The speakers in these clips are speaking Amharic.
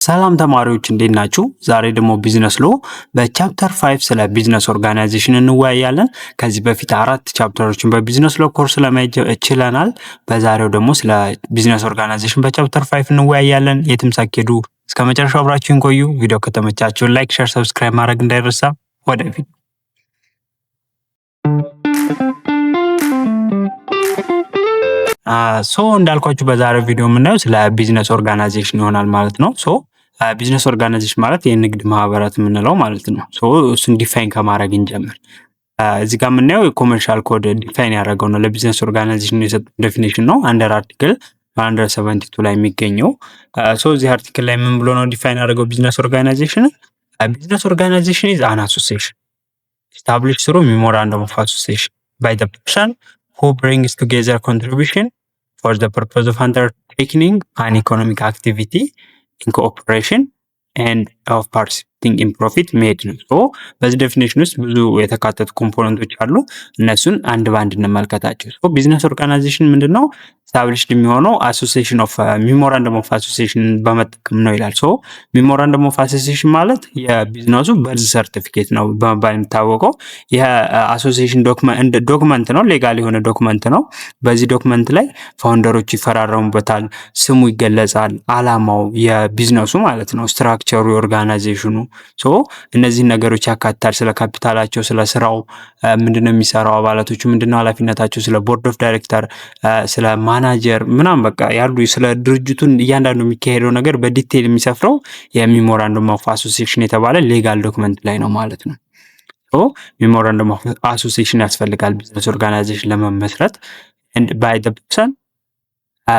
ሰላም ተማሪዎች እንዴት ናችሁ? ዛሬ ደግሞ ቢዝነስ ሎ በቻፕተር 5 ስለ ቢዝነስ ኦርጋናይዜሽን እንወያያለን። ከዚህ በፊት 4 ቻፕተሮችን በቢዝነስ ሎ ኮርስ ለማየት ችለናል። በዛሬው ደግሞ ስለ ቢዝነስ ኦርጋናይዜሽን በቻፕተር 5 እንወያያለን። የትም ሳትሄዱ እስከ መጨረሻው አብራችሁን ቆዩ። ቪዲዮ ከተመቻችሁ ላይክ፣ ሼር፣ ሰብስክራይብ ማድረግ እንዳይረሳ። ወደፊት እንዳልኳችሁ በዛሬው ቪዲዮ የምናየው ስለ ቢዝነስ ኦርጋናይዜሽን ይሆናል ማለት ነው። ቢዝነስ ኦርጋናይዜሽን ማለት የንግድ ማህበራት የምንለው ማለት ነው። እሱን ዲፋይን ከማድረግ እንጀምር። እዚህ ጋር የምናየው የኮመርሻል ኮድ ዲፋይን ያደረገው ነው። ለቢዝነስ ኦርጋናይዜሽን የሰጠው ዴፊኒሽን ነው። አንደር አርቲክል 172 ላይ የሚገኘው። እዚህ አርቲክል ላይ ምን ብሎ ነው ዲፋይን ያደረገው ቢዝነስ ኦርጋናይዜሽን? ቢዝነስ ኦርጋናይዜሽን ኢዝ አን አሶሲዬሽን established through memorandum of association by the person who brings together contribution for the purpose of undertaking an economic activity in cooperation and of participating in profit made ነው። በዚህ ዴፊኒሽን ውስጥ ብዙ የተካተቱ ኮምፖነንቶች አሉ። እነሱን አንድ ባንድ እንመልከታቸው። ቢዝነስ ኦርጋናይዜሽን ምንድነው? ስታብሊሽድ የሚሆነው አሶሲዬሽን ኦፍ ሜሞራንደም ኦፍ አሶሲዬሽን በመጠቀም ነው ይላል። ሜሞራንደም ኦፍ አሶሲዬሽን ማለት የቢዝነሱ በርዝ ሰርቲፊኬት ነው በመባል የሚታወቀው። ይህ አሶሲዬሽን ዶክመንት ነው፣ ሌጋል የሆነ ዶክመንት ነው። በዚህ ዶክመንት ላይ ፋውንደሮች ይፈራረሙበታል፣ ስሙ ይገለጻል፣ አላማው የቢዝነሱ ማለት ነው፣ ስትራክቸሩ የኦርጋናይዜሽኑ። እነዚህን ነገሮች ያካትታል። ስለ ካፒታላቸው፣ ስለ ስራው ምንድነው የሚሰራው፣ አባላቶቹ ምንድነው ኃላፊነታቸው፣ ስለ ቦርድ ኦፍ ዳይሬክተር፣ ስለ ማናጀር ምናምን በቃ ያሉ ስለ ድርጅቱን እያንዳንዱ የሚካሄደው ነገር በዲቴል የሚሰፍረው የሜሞራንደም ኦፍ አሶሲዬሽን የተባለ ሌጋል ዶክመንት ላይ ነው ማለት ነው። ሜሞራንደም ኦፍ አሶሲዬሽን ያስፈልጋል ቢዝነስ ኦርጋናይዜሽን ለመመስረት። ባይ ዘ ፐርሰን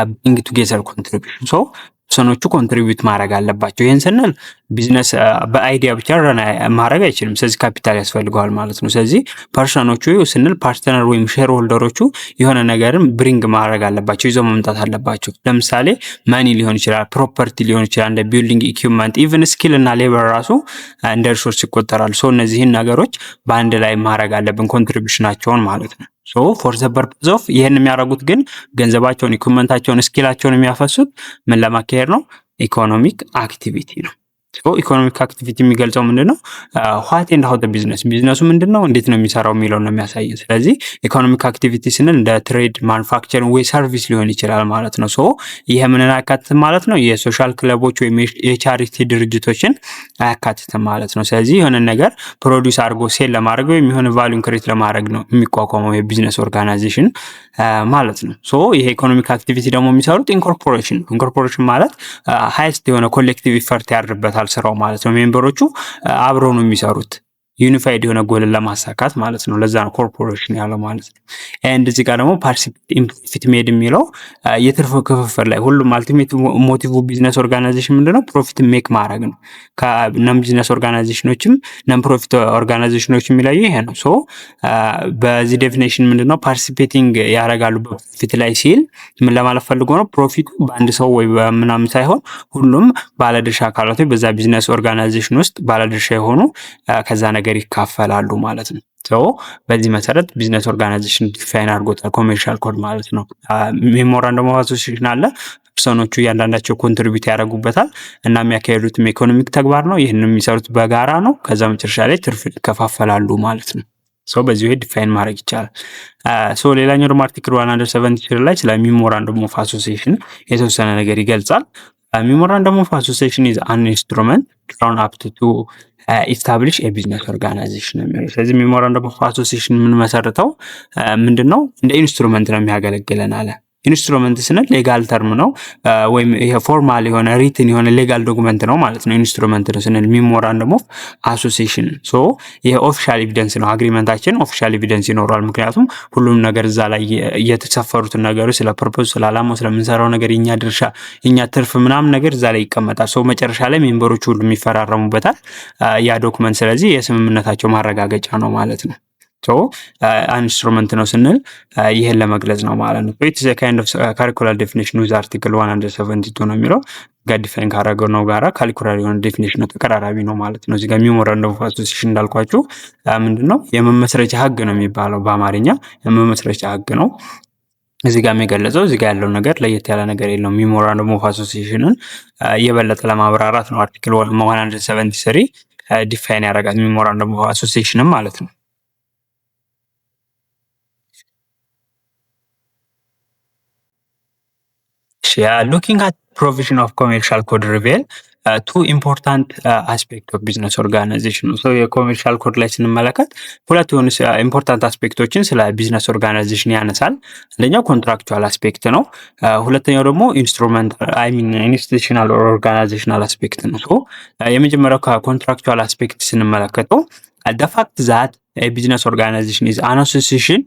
ብሪንግ ቱጌዘር ኮንትሪቢዩሽን ፐርሰኖቹ ኮንትሪቢዩት ማድረግ አለባቸው። ይህን ስንል ቢዝነስ በአይዲያ ብቻ ረን ማድረግ አይችልም። ስለዚህ ካፒታል ያስፈልገዋል ማለት ነው። ስለዚህ ፐርሰኖቹ ስንል ፓርትነር ወይም ሼር ሆልደሮቹ የሆነ ነገርን ብሪንግ ማድረግ አለባቸው፣ ይዘው መምጣት አለባቸው። ለምሳሌ መኒ ሊሆን ይችላል፣ ፕሮፐርቲ ሊሆን ይችላል፣ እንደ ቢልዲንግ ኢኩዊፕመንት፣ ኢቭን ስኪል እና ሌበር ራሱ እንደ ሪሶርስ ይቆጠራሉ። እነዚህን ነገሮች በአንድ ላይ ማድረግ አለብን፣ ኮንትሪቢዩሽናቸውን ማለት ነው። ፎር ዘ ፐርፐዝ ኦፍ ይህን የሚያደርጉት ግን ገንዘባቸውን፣ ኢኩዊፕመንታቸውን፣ ስኪላቸውን የሚያፈሱት ምን ለማካሄድ ነው? ኢኮኖሚክ አክቲቪቲ ነው። ኢኮኖሚክ አክቲቪቲ የሚገልጸው ምንድነው? ዋት ኤንድ ሃው ቢዝነሱ ምንድነው፣ እንዴት ነው የሚሰራው የሚለውን ነው የሚያሳየን። ስለዚህ ኢኮኖሚክ አክቲቪቲ ስንል እንደ ትሬድ፣ ማኑፋክቸሪንግ ወይ ሰርቪስ ሊሆን ይችላል ማለት ነው። ይሄ ምንን አያካትትም ማለት ነው? የሶሻል ክለቦች ወይም የቻሪቲ ድርጅቶችን አያካትትም ማለት ነው። ስለዚህ የሆነ ነገር ፕሮዲውስ አድርጎ ሴል ለማድረግ ወይም የሆነ ቫሉን ክሬት ለማድረግ ነው የሚቋቋመው የቢዝነስ ኦርጋናይዜሽን ማለት ነው። ይሄ ኢኮኖሚክ አክቲቪቲ ደግሞ የሚሰሩት ኢንኮርፖሬሽን ማለት ሃይስት የሆነ ኮሌክቲቭ ኢፈርት ያድርበታል ስራው ማለት ነው። ሜምበሮቹ አብረው ነው የሚሰሩት ዩኒፋይድ የሆነ ጎልን ለማሳካት ማለት ነው። ለዛ ነው ኮርፖሬሽን ያለው ማለት ነው። ኤንድ እዚህ ጋር ደግሞ ፓርቲሲፔት ሜድ የሚለው የትርፍ ክፍፍል ላይ ሁሉም አልቲሜት ሞቲቭ ቢዝነስ ኦርጋናይዜሽን ምንድነው? ፕሮፊት ሜክ ማድረግ ነው። ከነም ቢዝነስ ኦርጋናይዜሽኖችም ነም ፕሮፊት ኦርጋናይዜሽኖች የሚለዩ ይሄ ነው። በዚህ ዴፊኒሽን ምንድነው ፓርቲሲፔቲንግ ያደርጋሉ በፕሮፊት ላይ ሲል ምን ለማለት ፈልጎ ነው? ፕሮፊቱ በአንድ ሰው ወይ በምናምን ሳይሆን ሁሉም ባለድርሻ አካላቶች በዛ ቢዝነስ ኦርጋናይዜሽን ውስጥ ባለድርሻ የሆኑ ከዛ ነገር ይካፈላሉ ማለት ነው። በዚህ መሰረት ቢዝነስ ኦርጋናይዜሽን ዲፋይን አድርጎታል ኮሜርሻል ኮድ ማለት ነው። ሜሞራንደም ኦፍ አሶሲዬሽን አለ። ፐርሰኖቹ እያንዳንዳቸው ኮንትሪቢዩት ያደርጉበታል እና የሚያካሄዱትም ኢኮኖሚክ ተግባር ነው። ይህንን የሚሰሩት በጋራ ነው። ከዛ መጨረሻ ላይ ትርፍ ይከፋፈላሉ ማለት ነው። በዚህ ወይ ዲፋይን ማድረግ ይቻላል። ሌላኛው ደግሞ አርቲክል 173 ላይ ስለ ሜሞራንደም ኦፍ አሶሲዬሽን የተወሰነ ነገር ይገልጻል። ሜሞራንደም ኦፍ አሶሲዬሽን ኢዝ አን ኢንስትሩመንት drawn up to ኢስታብሊሽ የቢዝነስ ኦርጋናይዜሽን ነው የሚለው። ስለዚህ ሜሞራንደም ኦፍ አሶሲዬሽን የምንመሰርተው ምንድነው? እንደ ኢንስትሩመንት ነው የሚያገለግለን አለ። ኢንስትሩመንት ስንል ሌጋል ተርም ነው ወይም ይሄ ፎርማል የሆነ ሪትን የሆነ ሌጋል ዶክመንት ነው ማለት ነው። ኢንስትሩመንት ነው ስንል ሜሞራንደም ኦፍ አሶሲዬሽን ይሄ ኦፊሻል ኤቪደንስ ነው። አግሪመንታችን ኦፊሻል ኤቪደንስ ይኖረዋል። ምክንያቱም ሁሉም ነገር እዛ ላይ የተሰፈሩትን ነገሮች ስለ ፐርፖዝ፣ ስለ ዓላማው፣ ስለምንሰራው ነገር የኛ ድርሻ፣ የኛ ትርፍ ምናምን ነገር እዛ ላይ ይቀመጣል። መጨረሻ ላይ ሜምበሮች ሁሉ የሚፈራረሙበታል ያ ዶክመንት። ስለዚህ የስምምነታቸው ማረጋገጫ ነው ማለት ነው። ኢንስትሩመንት ነው ስንል ይሄን ለመግለጽ ነው ማለት ነው። ኢትስ ኤ ካይንድ ኦፍ ካሪኩላር ዴፊኒሽን ዊዝ አርቲክል 172 ነው የሚለው ጋር ዲፋይን ካደረገው ነው ጋራ ካሪኩላር የሆነ ዴፊኒሽን ነው፣ ተቀራራቢ ነው ማለት ነው። እዚህ ጋር ሜሞራንደም ኦፍ አሶሲዬሽን እንዳልኳችሁ ምንድነው? የመመስረቻ ህግ ነው የሚባለው በአማርኛ የመመስረቻ ህግ ነው። እዚህ ጋር የገለጸው እዚህ ጋር ያለው ነገር ለየት ያለ ነገር የለውም። ሜሞራንደም ኦፍ አሶሲዬሽንን የበለጠ ለማብራራት ነው አርቲክል 173 ዲፋይን ያደርጋል ሜሞራንደም ኦፍ አሶሲዬሽንን ማለት ነው። ሉኪንግ አት ፕሮቪዥን ኦፍ ኮሜርሻል ኮድ ሪቬል ቱ ኢምፖርታንት አስፔክት ኦፍ ቢዝነስ ኦርጋናይዜሽን ነው። የኮሜርሻል ኮድ ላይ ስንመለከት ሁለት የሆኑ ኢምፖርታንት አስፔክቶችን ስለ ቢዝነስ ኦርጋናይዜሽን ያነሳል። አንደኛው ኮንትራክቹዋል አስፔክት ነው። ሁለተኛው ደግሞ ኢንስቲቱሽናል ኦርጋናይዜሽናል አስፔክት ነው። የመጀመሪያው ከኮንትራክቹዋል አስፔክት ስንመለከተው the fact that a business organization is an association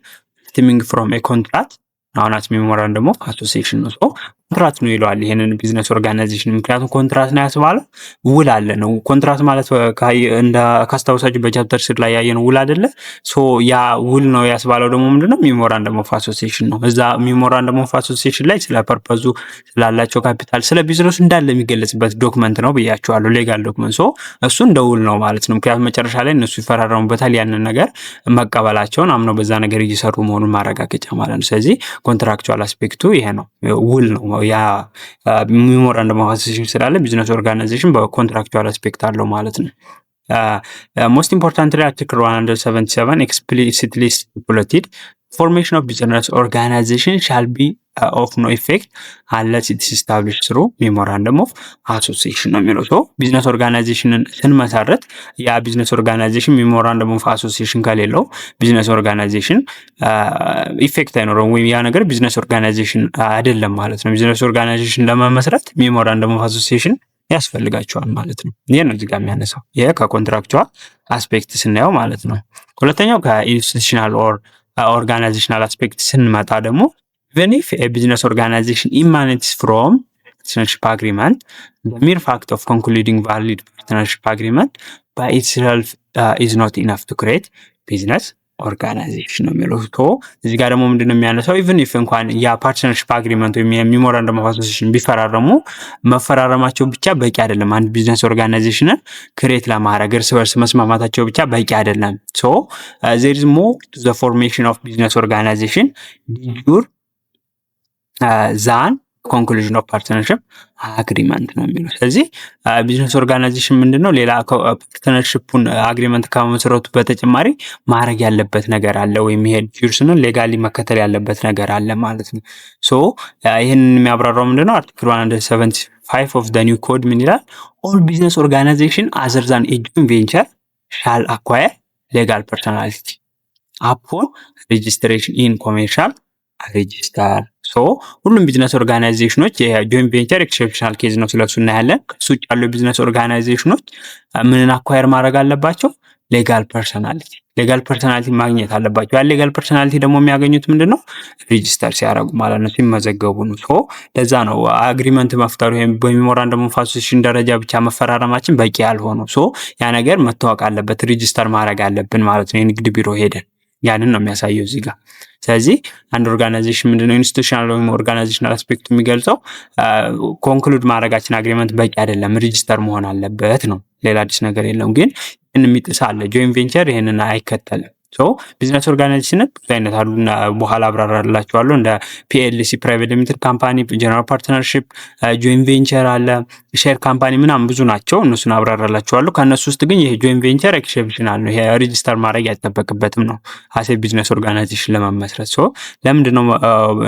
stemming from a contract አሁን ሜሞራንደም ኦፍ አሶሲዬሽን ነው። ኮንትራት ነው ይለዋል ይሄንን ቢዝነስ ኦርጋናይዜሽን። ምክንያቱም ኮንትራት ነው ያስባለው ውል አለ ነው። ኮንትራት ማለት እንደ ካስታውሳችሁ በቻፕተር 6 ላይ ያየነው ውል አይደለ? ያ ውል ነው ያስባለው ደግሞ ምንድነው ሜሞራንደም ኦፍ አሶሲዬሽን ነው። እዛ ሜሞራንደም ኦፍ አሶሲዬሽን ላይ ስለ ፐርፐዙ ስላላቸው ካፒታል ስለ ቢዝነሱ እንዳለ የሚገለጽበት ዶክመንት ነው ብያቸዋለሁ፣ ሌጋል ዶክመንት። እሱ እንደ ውል ነው ማለት ነው። ምክንያቱም መጨረሻ ላይ እነሱ ይፈራረሙበታል ያንን ነገር መቀበላቸውን አምነው በዛ ነገር እየሰሩ መሆኑን ማረጋገጫ ማለት ነው። ስለዚህ ኮንትራክቹዋል አስፔክቱ ይሄ ነው፣ ውል ነው። ያ ሜሞራንደም ኦፍ አሶሲዬሽን ስላለ ቢዝነስ ኦርጋናይዜሽን በኮንትራክቹዋል አስፔክት አለው ማለት ነው። ሞስት ኢምፖርታንትሊ አርቲክል 177 explicitly stipulated formation of business organization shall be of no effect unless it is established through memorandum of association ነው የሚለው። ቢዝነስ ኦርጋናይዜሽንን ስንመሰረት ያ ቢዝነስ ኦርጋናይዜሽን ሜሞራንደም ኦፍ አሶሲዬሽን ከሌለው ቢዝነስ ኦርጋናይዜሽን ኢፌክት አይኖረውም፣ ወይም ያ ነገር ቢዝነስ ኦርጋናይዜሽን አይደለም ማለት ነው። ቢዝነስ ኦርጋናይዜሽን ለመመስረት ሜሞራንደም ኦፍ አሶሲዬሽን ያስፈልጋቸዋል ማለት ነው። ይሄ ነው እዚህ ጋር የሚያነሳው። ይሄ ከኮንትራክቹዋል አስፔክት ስናየው ማለት ነው። ሁለተኛው ከኢንስቲቱሽናል ኦርጋናይዜሽናል አስፔክት ስንመጣ ደግሞ even if a business organization emanates from partnership agreement, the mere fact of concluding valid partnership agreement by itself is not enough to create business ኦርጋናይዜሽን ነው የሚለው። እዚህ ጋር ደግሞ ምንድነው የሚያነሳው ኢቭን ኢፍ እንኳን ያ ፓርትነርሺፕ አግሪመንት ወይም የሜሞራንደም ኦፍ አሶሲዬሽን ቢፈራረሙ መፈራረማቸው ብቻ በቂ አይደለም። አንድ ቢዝነስ ኦርጋናይዜሽንን ክሬት ለማድረግ እርስ በርስ መስማማታቸው ብቻ በቂ አይደለም። there is more to the formation of business organization ዲዩር ዛን ኮንክሉዥን ኦፍ ፓርትነርሺፕ አግሪመንት ነው የሚለው። ስለዚህ ቢዝነስ ኦርጋናይዜሽን ምንድነው ሌላ ፓርትነርሺፑን አግሪመንት ከመመስረቱ በተጨማሪ ማድረግ ያለበት ነገር አለ፣ ወይም ይሄ ጁርስንን ሌጋሊ መከተል ያለበት ነገር አለ ማለት ነው። ይህንን የሚያብራራው ምንድነው አርቲክል 175 ኦፍ ዘ ኒው ኮድ ምን ይላል? ኦል ቢዝነስ ኦርጋናይዜሽን አዘር ዛን ኤ ጆይንት ቬንቸር ሻል አኳየር ሌጋል ፐርሶናሊቲ አፖን ሬጂስትሬሽን ኢን ኮሜርሻል ሬጂስተር። ሁሉም ቢዝነስ ኦርጋናይዜሽኖች የጆይንት ቬንቸር ኤክሴፕሽናል ኬዝ ነው፣ ስለሱ እናያለን። ከሱ ውጭ ያሉ ቢዝነስ ኦርጋናይዜሽኖች ምንን አኳየር ማድረግ አለባቸው? ሌጋል ፐርሶናሊቲ ማግኘት አለባቸው። ያ ሌጋል ፐርሶናሊቲ ደግሞ የሚያገኙት ምንድነው? ሬጂስተር ሲያደርጉ ማለት ነው፣ ሲመዘገቡ ነው። ለዛ ነው አግሪመንት መፍጠሩ በሜሞራንደም ኦፍ አሶሲዬሽን ደረጃ ብቻ መፈራረማችን በቂ ያልሆነው። ያ ነገር መታወቅ አለበት፣ ሬጂስተር ማድረግ አለብን ማለት ነው። የንግድ ቢሮ ሄደን ያንን ነው የሚያሳየው እዚህ ጋር። ስለዚህ አንድ ኦርጋናይዜሽን ምንድነው ኢንስቲቱሽናል ወይም ኦርጋናይዜሽናል አስፔክት የሚገልጸው ኮንክሉድ ማድረጋችን አግሪመንት በቂ አይደለም፣ ሬጂስተር መሆን አለበት ነው። ሌላ አዲስ ነገር የለም። ግን የሚጥስ አለ። ጆይንት ቬንቸር ይሄንን አይከተልም። ቢዝነስ ኦርጋናይዜሽን ብዙ አይነት አሉ፣ በኋላ አብራራላችኋለሁ። እንደ ፒኤልሲ ፕራይቬት ሊሚትድ ካምፓኒ፣ ጀነራል ፓርትነርሺፕ፣ ጆይንት ቬንቸር አለ፣ ሼር ካምፓኒ ምናምን ብዙ ናቸው። እነሱን አብራራላችኋለሁ። ከእነሱ ውስጥ ግን ይሄ ጆይንት ቬንቸር ኤክሴፕሽናል ነው። ይሄ ሬጂስተር ማድረግ አይጠበቅበትም ነው አሴ ቢዝነስ ኦርጋናይዜሽን ለመመስረት። ለምንድነው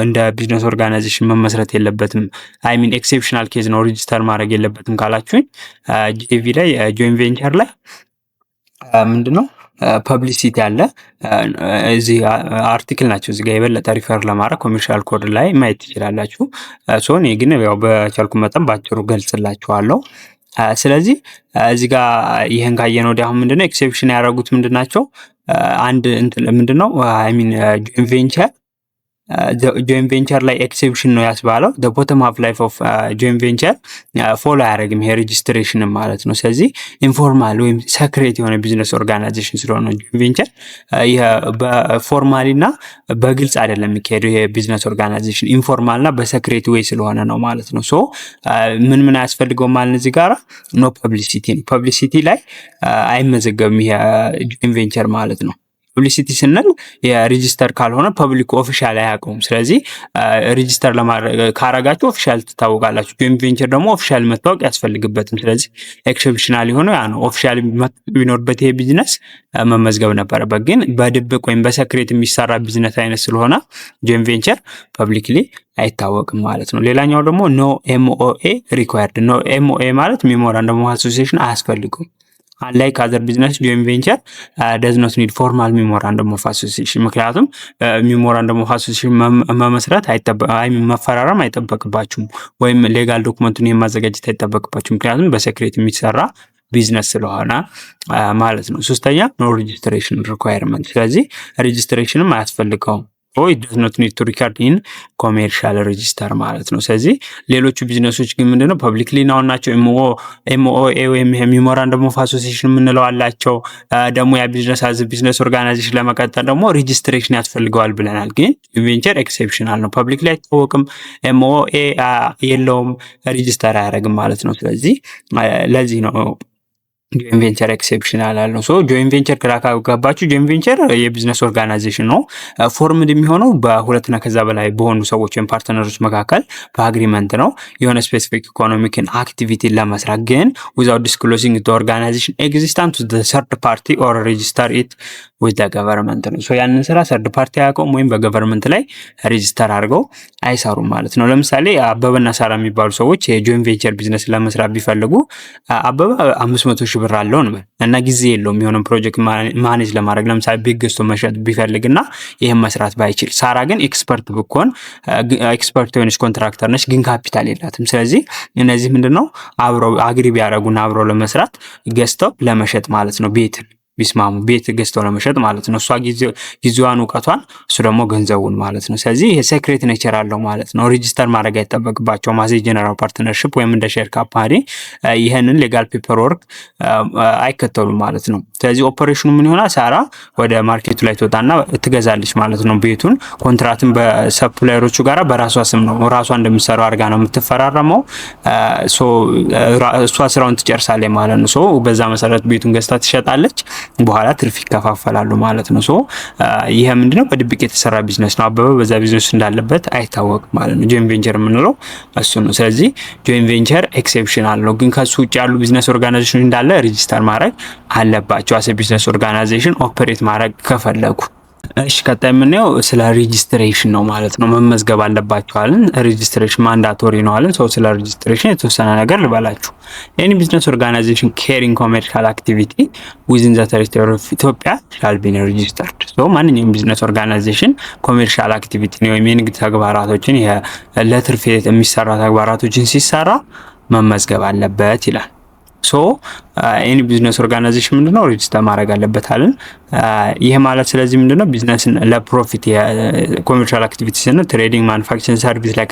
እንደ ቢዝነስ ኦርጋናይዜሽን መመስረት የለበትም? አይ ሚን ኤክሴፕሽናል ኬዝ ነው ሬጂስተር ማድረግ የለበትም ካላችሁኝ ጄቪ ላይ ጆይንት ቬንቸር ላይ ምንድነው ፐብሊሲቲ አለ። እዚህ አርቲክል ናቸው። እዚህ ጋር የበለጠ ሪፈር ለማድረግ ኮሜርሻል ኮድ ላይ ማየት ትችላላችሁ። እኔ ግን ያው በቻልኩ መጠን ባጭሩ ገልጽላችኋለሁ። ስለዚህ እዚህ ጋር ይሄን ካየነው ወዲያ አሁን ምንድነው ኤክሴፕሽን ያደረጉት ምንድናቸው? አንድ ምንድነው አይ ሚን ጆይንት ቬንቸር ላይ ኤክሴፕሽን ነው ያስባለው። ቦተም ሃፍ ላይፍ ኦፍ ጆይንት ቬንቸር ፎሎ አያደርግም ይሄ ሬጂስትሬሽን ማለት ነው። ስለዚህ ኢንፎርማል ወይም ሰክሬት የሆነ ቢዝነስ ኦርጋናይዜሽን ስለሆነ ጆይንት ቬንቸር በፎርማሊ እና በግልጽ አይደለም የሚካሄደው። ይሄ ቢዝነስ ኦርጋናይዜሽን ኢንፎርማል እና በሰክሬት ወይ ስለሆነ ነው ማለት ነው። ምን አያስፈልገውም ማለት እዚህ ጋራ ኖ ፐብሊሲቲ ነው። ፐብሊሲቲ ላይ አይመዘገብም ይሄ ጆይንት ቬንቸር ማለት ነው። ፐብሊሲቲ ስንል የሬጂስተር ካልሆነ ፐብሊክ ኦፊሻል አያውቀውም። ስለዚህ ሬጂስተር ካረጋችሁ ኦፊሻል ትታወቃላችሁ። ጆይንት ቬንቸር ደግሞ ኦፊሻል መታወቅ ያስፈልግበትም። ስለዚህ ኤክሴፕሽናል የሆነው ያ ነው። ኦፊሻል ቢኖርበት ይሄ ቢዝነስ መመዝገብ ነበረበት። ግን በድብቅ ወይም በሰክሬት የሚሰራ ቢዝነስ አይነት ስለሆነ ጆይንት ቬንቸር ፐብሊክሊ አይታወቅም ማለት ነው። ሌላኛው ደግሞ ኖ ኤምኦኤ ሪኳየርድ። ኖ ኤምኦኤ ማለት ሜሞራንደም ኦፍ አሶሲዬሽን አያስፈልገውም። አንላይክ አዘር ቢዝነስ ጆይንት ቬንቸር ደዝ ኖት ኒድ ፎርማል ሜሞራንደም ኦፍ አሶሲዬሽን። ምክንያቱም ሜሞራንደም ኦፍ አሶሲዬሽን መመስረት መፈራረም አይጠበቅባችሁም፣ ወይም ሌጋል ዶክመንቱን የማዘጋጀት አይጠበቅባችሁም። ምክንያቱም በሴክሬት የሚሰራ ቢዝነስ ስለሆነ ማለት ነው። ሶስተኛ ኖ ሬጅስትሬሽን ሪኳየርመንት። ስለዚህ ሬጅስትሬሽንም አያስፈልገውም። it does not need to record in commercial register ማለት ነው። ስለዚህ ሌሎቹ ቢዝነሶች ግን ምንድነው ፐብሊክሊ ናው ናቸው። ኤምኦኤ ወይም ሜሞራንደም ኦፍ አሶሲዬሽን የምንለው አላቸው። ደግሞ ያ ቢዝነስ አዝ ቢዝነስ ኦርጋናይዜሽን ለመቀጠል ደግሞ ሬጅስትሬሽን ያስፈልገዋል ብለናል። ግን ቬንቸር ኤክሴፕሽናል ነው፣ ፐብሊክሊ አይታወቅም፣ ኤምኦኤ የለውም፣ ሬጅስተር አያደርግም ማለት ነው። ስለዚህ ለዚህ ነው ጆይንት ቬንቸር ኤክሴፕሽናል አለው። ሶ ጆይንት ቬንቸር ግራ ካጋባችሁ ጆይንት ቬንቸር የቢዝነስ ኦርጋናይዜሽን ነው። ፎርምድ የሚሆነው በሁለትና ከዛ በላይ በሆኑ ሰዎች ወይም ፓርትነሮች መካከል በአግሪመንት ነው የሆነ ስፔሲፊክ ኢኮኖሚክን አክቲቪቲ ለመስራት። ግን ዊዛውት ዲስክሎዚንግ ዘ ኦርጋናይዜሽን ኤግዚስተንስ ቱ ዘ ሰርድ ፓርቲ ኦር ሬጂስተር ኢት ዊዝ ዘ ገቨርንመንት ነው። ሶ ያንን ስራ ሰርድ ፓርቲ አያውቀውም ወይም በገቨርንመንት ላይ ሬጂስተር አድርገው አይሰሩም ማለት ነው። ለምሳሌ አበበና ሳራ የሚባሉ ሰዎች የጆይንት ቬንቸር ቢዝነስ ለመስራት ቢፈልጉ አበበ 500 ሺህ ብር አለው እና ጊዜ የለውም የሆነ ፕሮጀክት ማኔጅ ለማድረግ። ለምሳሌ ቤት ገዝቶ መሸጥ ቢፈልግና ይሄን መስራት ባይችል፣ ሳራ ግን ኤክስፐርት ብትሆን ኤክስፐርት የሆነች ኮንትራክተር ነች፣ ግን ካፒታል የላትም። ስለዚህ እነዚህ ምንድነው አብረው አግሪ ቢያደርጉና አብረው ለመስራት ገዝተው ለመሸጥ ማለት ነው ቤትን ቢስማሙ ቤት ገዝተው ለመሸጥ ማለት ነው። እሷ ጊዜዋን እውቀቷን፣ እሱ ደግሞ ገንዘቡን ማለት ነው። ስለዚህ የሴክሬት ኔቸር አለው ማለት ነው። ሬጂስተር ማድረግ አይጠበቅባቸውም አዝ ጀነራል ፓርትነርሺፕ ወይም እንደ ሼር ካምፓኒ ይህንን ሌጋል ፔፐር ወርክ አይከተሉም ማለት ነው። ስለዚህ ኦፐሬሽኑ ምን ይሆናል? ሳራ ወደ ማርኬቱ ላይ ትወጣና ትገዛለች ማለት ነው ቤቱን። ኮንትራትን በሰፕላየሮቹ ጋራ በራሷ ስም ነው ራሷ እንደምትሰራው አድርጋ ነው የምትፈራረመው። እሷ ስራውን ትጨርሳለች ማለት ነው። በዛ መሰረት ቤቱን ገዝታ ትሸጣለች። በኋላ ትርፍ ይከፋፈላሉ ማለት ነው። ይሄ ምንድነው በድብቅ የተሰራ ቢዝነስ ነው። አበበ በዛ ቢዝነስ እንዳለበት አይታወቅም ማለት ነው። ጆይንት ቬንቸር የምንለው እሱ ነው። ስለዚህ ጆይንት ቬንቸር ኤክሴፕሽናል ነው። ግን ከሱ ውጭ ያሉ ቢዝነስ ኦርጋናይዜሽን እንዳለ ሬጂስተር ማድረግ አለባቸው አሰ ቢዝነስ ኦርጋናይዜሽን ኦፐሬት ማድረግ ከፈለጉ። እሺ ቀጣይ የምናየው ስለ ሬጂስትሬሽን ነው ማለት ነው። መመዝገብ አለባቸው አለን። ሬጂስትሬሽን ማንዳቶሪ ነው አለን። ስለ ሬጂስትሬሽን የተወሰነ ነገር ልበላችሁ። ኤኒ ቢዝነስ ኦርጋናይዜሽን ካሪንግ ኮሜርሻል አክቲቪቲ ዊዝን ዘ ቴሪቶሪ ኦፍ ኢትዮጵያ ሻል ቢ ሬጂስተርድ። ማንኛውም ቢዝነስ ኦርጋናይዜሽን ኮሜርሻል አክቲቪቲ ወይም የንግድ ተግባራቶችን ለትርፍ የሚሰራ ተግባራቶችን ሲሰራ መመዝገብ አለበት ይላል። ኤኒ ቢዝነስ ኦርጋናይዜሽን ምንድነው ሬጂስተር ማድረግ አለበት አለን። ይሄ ማለት ስለዚህ ምንድነው ቢዝነስን ለፕሮፊት የኮሜርሻል አክቲቪቲ ስንል ትሬዲንግ፣ ማኑፋክቸሪንግ፣ ሰርቪስ ላይ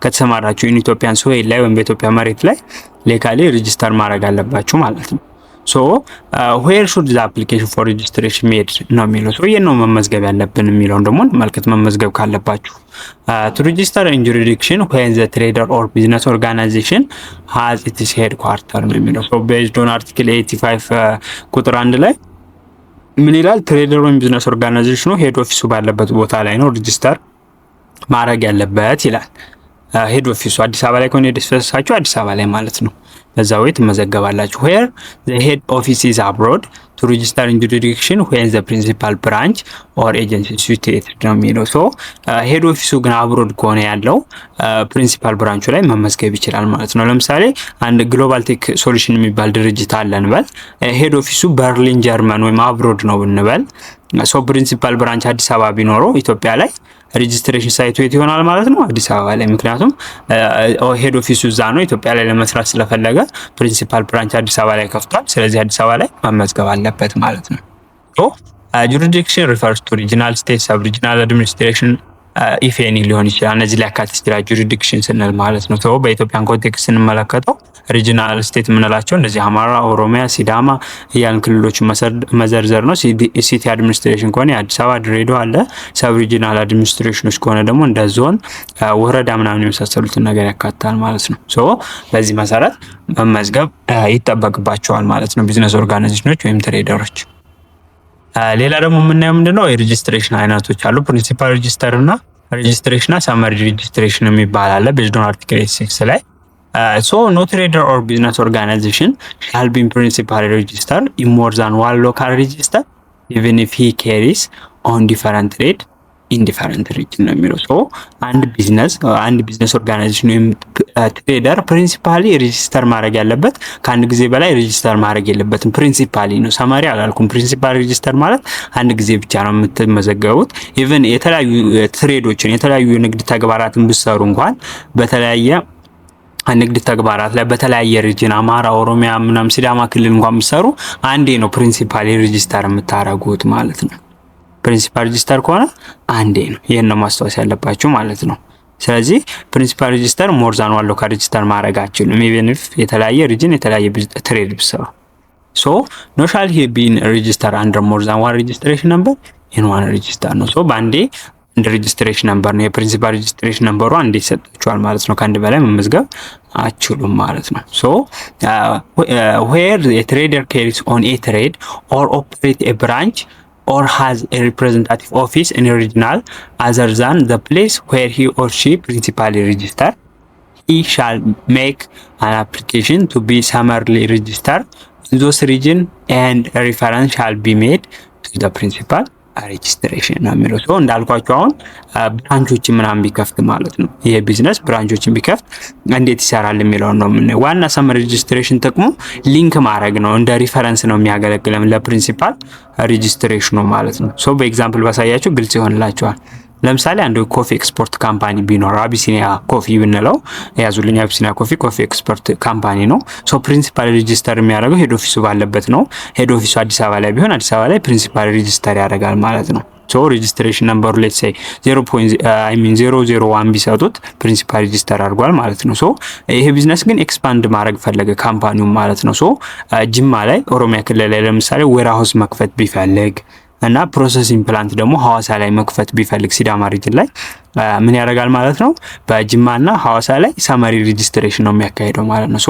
ከተሰማራችሁ ኢትዮጵያን ሶይል ላይ ወይም በኢትዮጵያ መሬት ላይ ሌጋሊ ሬጂስተር ማድረግ አለባችሁ ማለት ነው። where should the application for registration made ነው የሚለው። ይሄን ነው መመዝገብ ያለብን የሚለውን ደግሞ መልከት መመዝገብ ካለባችሁ to register in jurisdiction when the trader or business organization has its headquarters ነው የሚለው። based on article 85 ቁጥር 1 ላይ ምን ይላል? ትሬደር ወይም ቢዝነስ ኦርጋናይዜሽኑ ሄድ ኦፊሱ ባለበት ቦታ ላይ ነው ሬጂስተር ማድረግ ያለበት ይላል። ሄድ ኦፊሱ አዲስ አበባ ላይ ከሆነ ዲስፈሳችሁ አዲስ አበባ ላይ ማለት ነው። በዛ ወይ ትመዘገባላችሁ። where the head office is abroad to register in jurisdiction when the principal branch or agency situated ነው የሚለው። ሄድ ኦፊሱ ግን አብሮድ ከሆነ ያለው ፕሪንሲፓል ብራንቹ ላይ መመዝገብ ይችላል ማለት ነው። ለምሳሌ አንድ ግሎባል ቴክ ሶሉሽን የሚባል ድርጅት አለ እንበል። ሄድ ኦፊሱ በርሊን ጀርመን ወይም አብሮድ ነው እንበል። ፕሪንሲፓል ብራንች አዲስ አበባ ቢኖረው ኢትዮጵያ ላይ ሬጂስትሬሽን ሳይቱ የት ይሆናል ማለት ነው? አዲስ አበባ ላይ። ምክንያቱም ሄድ ኦፊሱ እዛ ነው ኢትዮጵያ ላይ ለመስራት ስለፈለገ ፕሪንሲፓል ብራንች አዲስ አበባ ላይ ከፍቷል። ስለዚህ አዲስ አበባ ላይ መመዝገብ አለበት ማለት ነው። jurisdiction refers to regional, state, sub-regional administration if any ሊሆን ይችላል። እነዚህ ላይ አካትት ይችላል jurisdiction ስንል ማለት ነው። በኢትዮጵያን ኮንቴክስት ስንመለከተው ሪጂናል ስቴት የምንላቸው እንደዚህ አማራ፣ ኦሮሚያ፣ ሲዳማ እያልን ክልሎችን መዘርዘር ነው። ሲቲ አድሚኒስትሬሽን ከሆነ የአዲስ አበባ፣ ድሬዳዋ አለ። ሰብ ሪጂናል አድሚኒስትሬሽኖች ከሆነ ደግሞ እንደ ዞን፣ ወረዳ ምናምን የመሳሰሉትን ነገር ያካትታል ማለት ነው። በዚህ መሰረት መመዝገብ ይጠበቅባቸዋል ማለት ነው ቢዝነስ ኦርጋናይዜሽኖች ወይም ትሬደሮች። ሌላ ደግሞ የምናየው ምንድነው የሬጂስትሬሽን አይነቶች አሉ። ፕሪንሲፓል ሬጂስተር እና ሬጂስትሬሽን እና ሰመሪ ሬጂስትሬሽን የሚባል አለ ቤዝድ ኦን አርቲክል 6 ላይ so no trader or business organization shall be principally registered in more than one local register even if he carries on different trade in different region ነው የሚለው። ሶ አንድ ቢዝነስ ኦርጋናይዜሽን ወይም ትሬደር ፕሪንሲፓሊ ሬጂስተር ማድረግ ያለበት ከአንድ ጊዜ በላይ ሬጂስተር ማድረግ የለበትም። ፕሪንሲፓሊ ነው፣ ሰማሪ አላልኩም። ፕሪንሲፓል ሬጂስተር ማለት አንድ ጊዜ ብቻ ነው የምትመዘገቡት። ኢቭን የተለያዩ ትሬዶችን የተለያዩ ንግድ ተግባራትን ብትሰሩ እንኳን በተለያየ ንግድ ተግባራት ላይ በተለያየ ሪጅን አማራ፣ ኦሮሚያ፣ ምናምን ሲዳማ ክልል እንኳን ብትሰሩ አንዴ ነው ፕሪንሲፓሊ ሬጂስተር የምታረጉት ማለት ነው። ፕሪንሲፓል ሬጂስተር ከሆነ አንዴ ነው። ይሄን ነው ማስተዋወስ ያለባችሁ ማለት ነው። ስለዚህ ፕሪንሲፓል ሬጂስተር ሞር ዛን ዋን ሎካል ሬጂስተር ማድረግ አትችሉም ኢቭን ኢፍ የተለያየ ሪጅን የተለያየ ትሬድ ብትሰሩ። ሶ ኖ ሻል ሂ ቢን ሬጂስተር አንደር ሞር ዛን ዋን ሬጂስትሬሽን ነምበር ኢን ዋን ሬጂስተር ነው። ሶ ባንዴ እንደ ሬጂስትሬሽን ነምበር ነው። የፕሪንሲፓል ሬጂስትሬሽን ነምበሩ አንዴ ይሰጣችኋል ማለት ነው። ከአንድ በላይ መመዝገብ አትችሉም ማለት ነው። ሶ where a trader carries on a trade or operate a branch or has a representative office in a regional other than the place where he or she principally registered, he shall make an application to be summarily registered in those region and a reference shall be made to the principal ሬጂስትሬሽን ነው የሚለው። ሰው እንዳልኳቸው አሁን ብራንቾችን ምናምን ቢከፍት ማለት ነው ይሄ ቢዝነስ ብራንቾችን ቢከፍት እንዴት ይሰራል የሚለው ነው። ዋና ሰመሪ ሬጂስትሬሽን ጥቅሙ ሊንክ ማድረግ ነው፣ እንደ ሪፈረንስ ነው የሚያገለግለን ለፕሪንሲፓል ሬጂስትሬሽኑ ማለት ነው። ሶ በኤግዛምፕል ባሳያችሁ ግልጽ ይሆንላችኋል። ለምሳሌ አንድ ኮፊ ኤክስፖርት ካምፓኒ ቢኖር አቢሲኒያ ኮፊ ብንለው ያዙልኝ። አቢሲኒያ ኮፊ ኤክስፖርት ካምፓኒ ነው። ሶ ፕሪንሲፓል ሬጂስተር የሚያደርገው ሄድ ኦፊሱ ባለበት ነው። ሄድ ኦፊሱ አዲስ አበባ ላይ ቢሆን አዲስ አበባ ላይ ፕሪንሲፓል ሬጂስተር ያደርጋል ማለት ነው። ሶ ሬጂስትሬሽን ነምበሩ ሌትስ ሴይ 0.001 ቢሰጡት ፕሪንሲፓል ሬጂስተር አድርጓል ማለት ነው። ሶ ይሄ ቢዝነስ ግን ኤክስፓንድ ማድረግ ፈለገ ካምፓኒው ማለት ነው። ሶ ጅማ ላይ ኦሮሚያ ክልል ላይ ለምሳሌ ዌርሃውስ መክፈት ቢፈልግ እና ፕሮሰሲንግ ፕላንት ደግሞ ሐዋሳ ላይ መክፈት ቢፈልግ ሲዳማ ሪጅን ላይ ምን ያደርጋል ማለት ነው? በጅማና ሐዋሳ ላይ ሰመሪ ሬጂስትሬሽን ነው የሚያካሂደው ማለት ነው። ሶ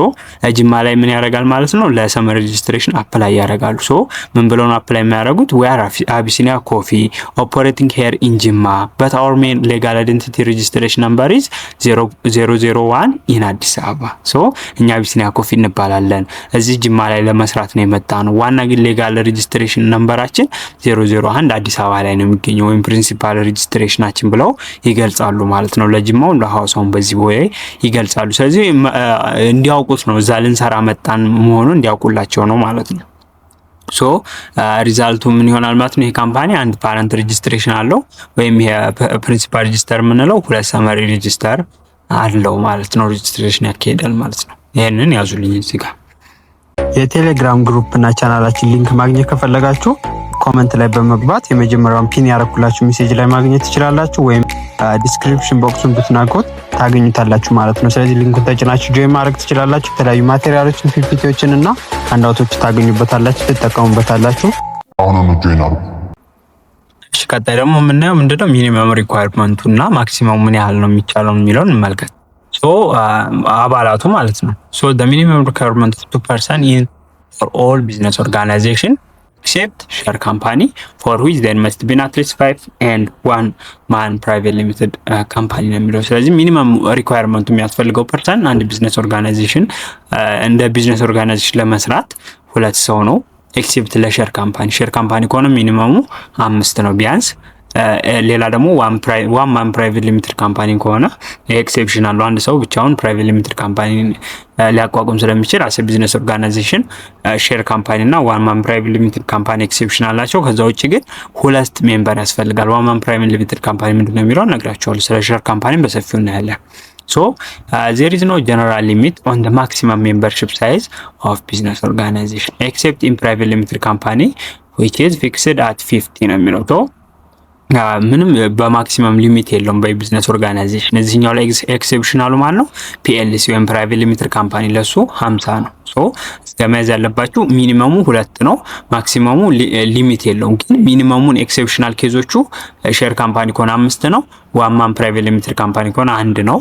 ጅማ ላይ ምን ያደርጋል ማለት ነው? ለሰመሪ ሬጂስትሬሽን አፕላይ ያደርጋሉ። ሶ ምን ብለው ነው አፕላይ የሚያደርጉት? we are Abyssinia Coffee operating here in Jimma but our main legal identity registration number is 001 in አዲስ አበባ። ሶ እኛ አቢሲኒያ ኮፊ እንባላለን፣ እዚህ ጅማ ላይ ለመስራት ነው የመጣ ነው። ዋና ግን ሌጋል ሬጂስትሬሽን ነምበራችን 001 አዲስ አበባ ላይ ነው የሚገኘው ወይም ፕሪንሲፓል ሬጂስትሬሽናችን ብለው ይገልጻሉ ማለት ነው። ለጅማው ለሐዋሳው በዚህ ወይ ይገልጻሉ። ስለዚህ እንዲያውቁት ነው እዛ ልንሰራ መጣን መሆኑን እንዲያውቁላቸው ነው ማለት ነው። ሶ ሪዛልቱ ምን ይሆናል ማለት ነው? ይሄ ካምፓኒ አንድ ፓረንት ሬጂስትሬሽን አለው ወይም የፕሪንሲፓል ሬጂስተር የምንለው ሁለት ሰመሪ ሬጂስተር አለው ማለት ነው። ሬጂስትሬሽን ያካሂዳል ማለት ነው። ይሄንን ያዙልኝ እዚህ ጋር። የቴሌግራም ግሩፕ እና ቻናላችን ሊንክ ማግኘት ከፈለጋችሁ ኮሜንት ላይ በመግባት የመጀመሪያውን ፒን ያረኩላችሁ ሜሴጅ ላይ ማግኘት ትችላላችሁ፣ ወይም ዲስክሪፕሽን ቦክሱን ብትናቁት ታገኙታላችሁ ማለት ነው። ስለዚህ ሊንኩን ተጭናችሁ ጆይን ማድረግ ትችላላችሁ። የተለያዩ ማቴሪያሎችን፣ ፒፒቲዎችን እና ሃንዳውቶች ታገኙበታላችሁ፣ ትጠቀሙበታላችሁ። አሁን ጆይን አድርጉ። እሺ፣ ቀጣይ ደግሞ የምናየው ምንድነው ሚኒመም ሪኳየርመንቱ እና ማክሲመም ምን ያህል ነው የሚቻለው የሚለውን እንመልከት። ሶ አባላቱ ማለት ነው። ሶ the minimum requirement of 2% in for all business organization except share company for which there must be at least 5 and 1 man private limited company ነው የሚለው። ስለዚህ ሚኒመም ሪኳየርመንቱ የሚያስፈልገው ፐርሰን አንድ ቢዝነስ ኦርጋናይዜሽን እንደ ቢዝነስ ኦርጋናይዜሽን ለመስራት 2 ሰው ነው። ኤክሴፕት ለሼር ካምፓኒ፣ ሼር ካምፓኒ ከሆነ ሚኒመሙ 5 ነው ቢያንስ። ሌላ ደግሞ ዋን ማን ፕራይቬት ሊሚትድ ካምፓኒ ከሆነ ኤክሴፕሽን አለው። አንድ ሰው ብቻውን ፕራይቬት ሊሚትድ ካምፓኒ ሊያቋቁም ስለሚችል አስ ቢዝነስ ኦርጋናይዜሽን ሼር ካምፓኒ እና ዋን ማን ፕራይቬት ሊሚትድ ካምፓኒ ኤክሴፕሽን አላቸው። ከዛ ውጭ ግን 2 ሜምበር ያስፈልጋል። ዋን ማን ፕራይቬት ሊሚትድ ካምፓኒ ምንድነው የሚለው ነግራችኋለሁ። ስለ ሼር ካምፓኒ በሰፊው እናያለን። So there is no general limit on the maximum membership size of business organization except in private limited company which is fixed at 50 ነው የሚለው። ምንም በማክሲመም ሊሚት የለውም በቢዝነስ ኦርጋናይዜሽን። እዚህኛው ላይ ኤክሴፕሽናሉ ማለት ነው ፒኤልሲ ወይም ፕራይቬት ሊሚትድ ካምፓኒ ለሱ 50 ነው። ሶ እስከመያዝ ያለባችሁ ሚኒመሙ 2 ነው፣ ማክሲመሙ ሊሚት የለውም። ግን ሚኒመሙን ኤክሴፕሽናል ኬዞቹ ሼር ካምፓኒ ከሆነ 5 ነው፣ ዋን ማን ፕራይቬት ሊሚትድ ካምፓኒ ከሆነ 1 ነው።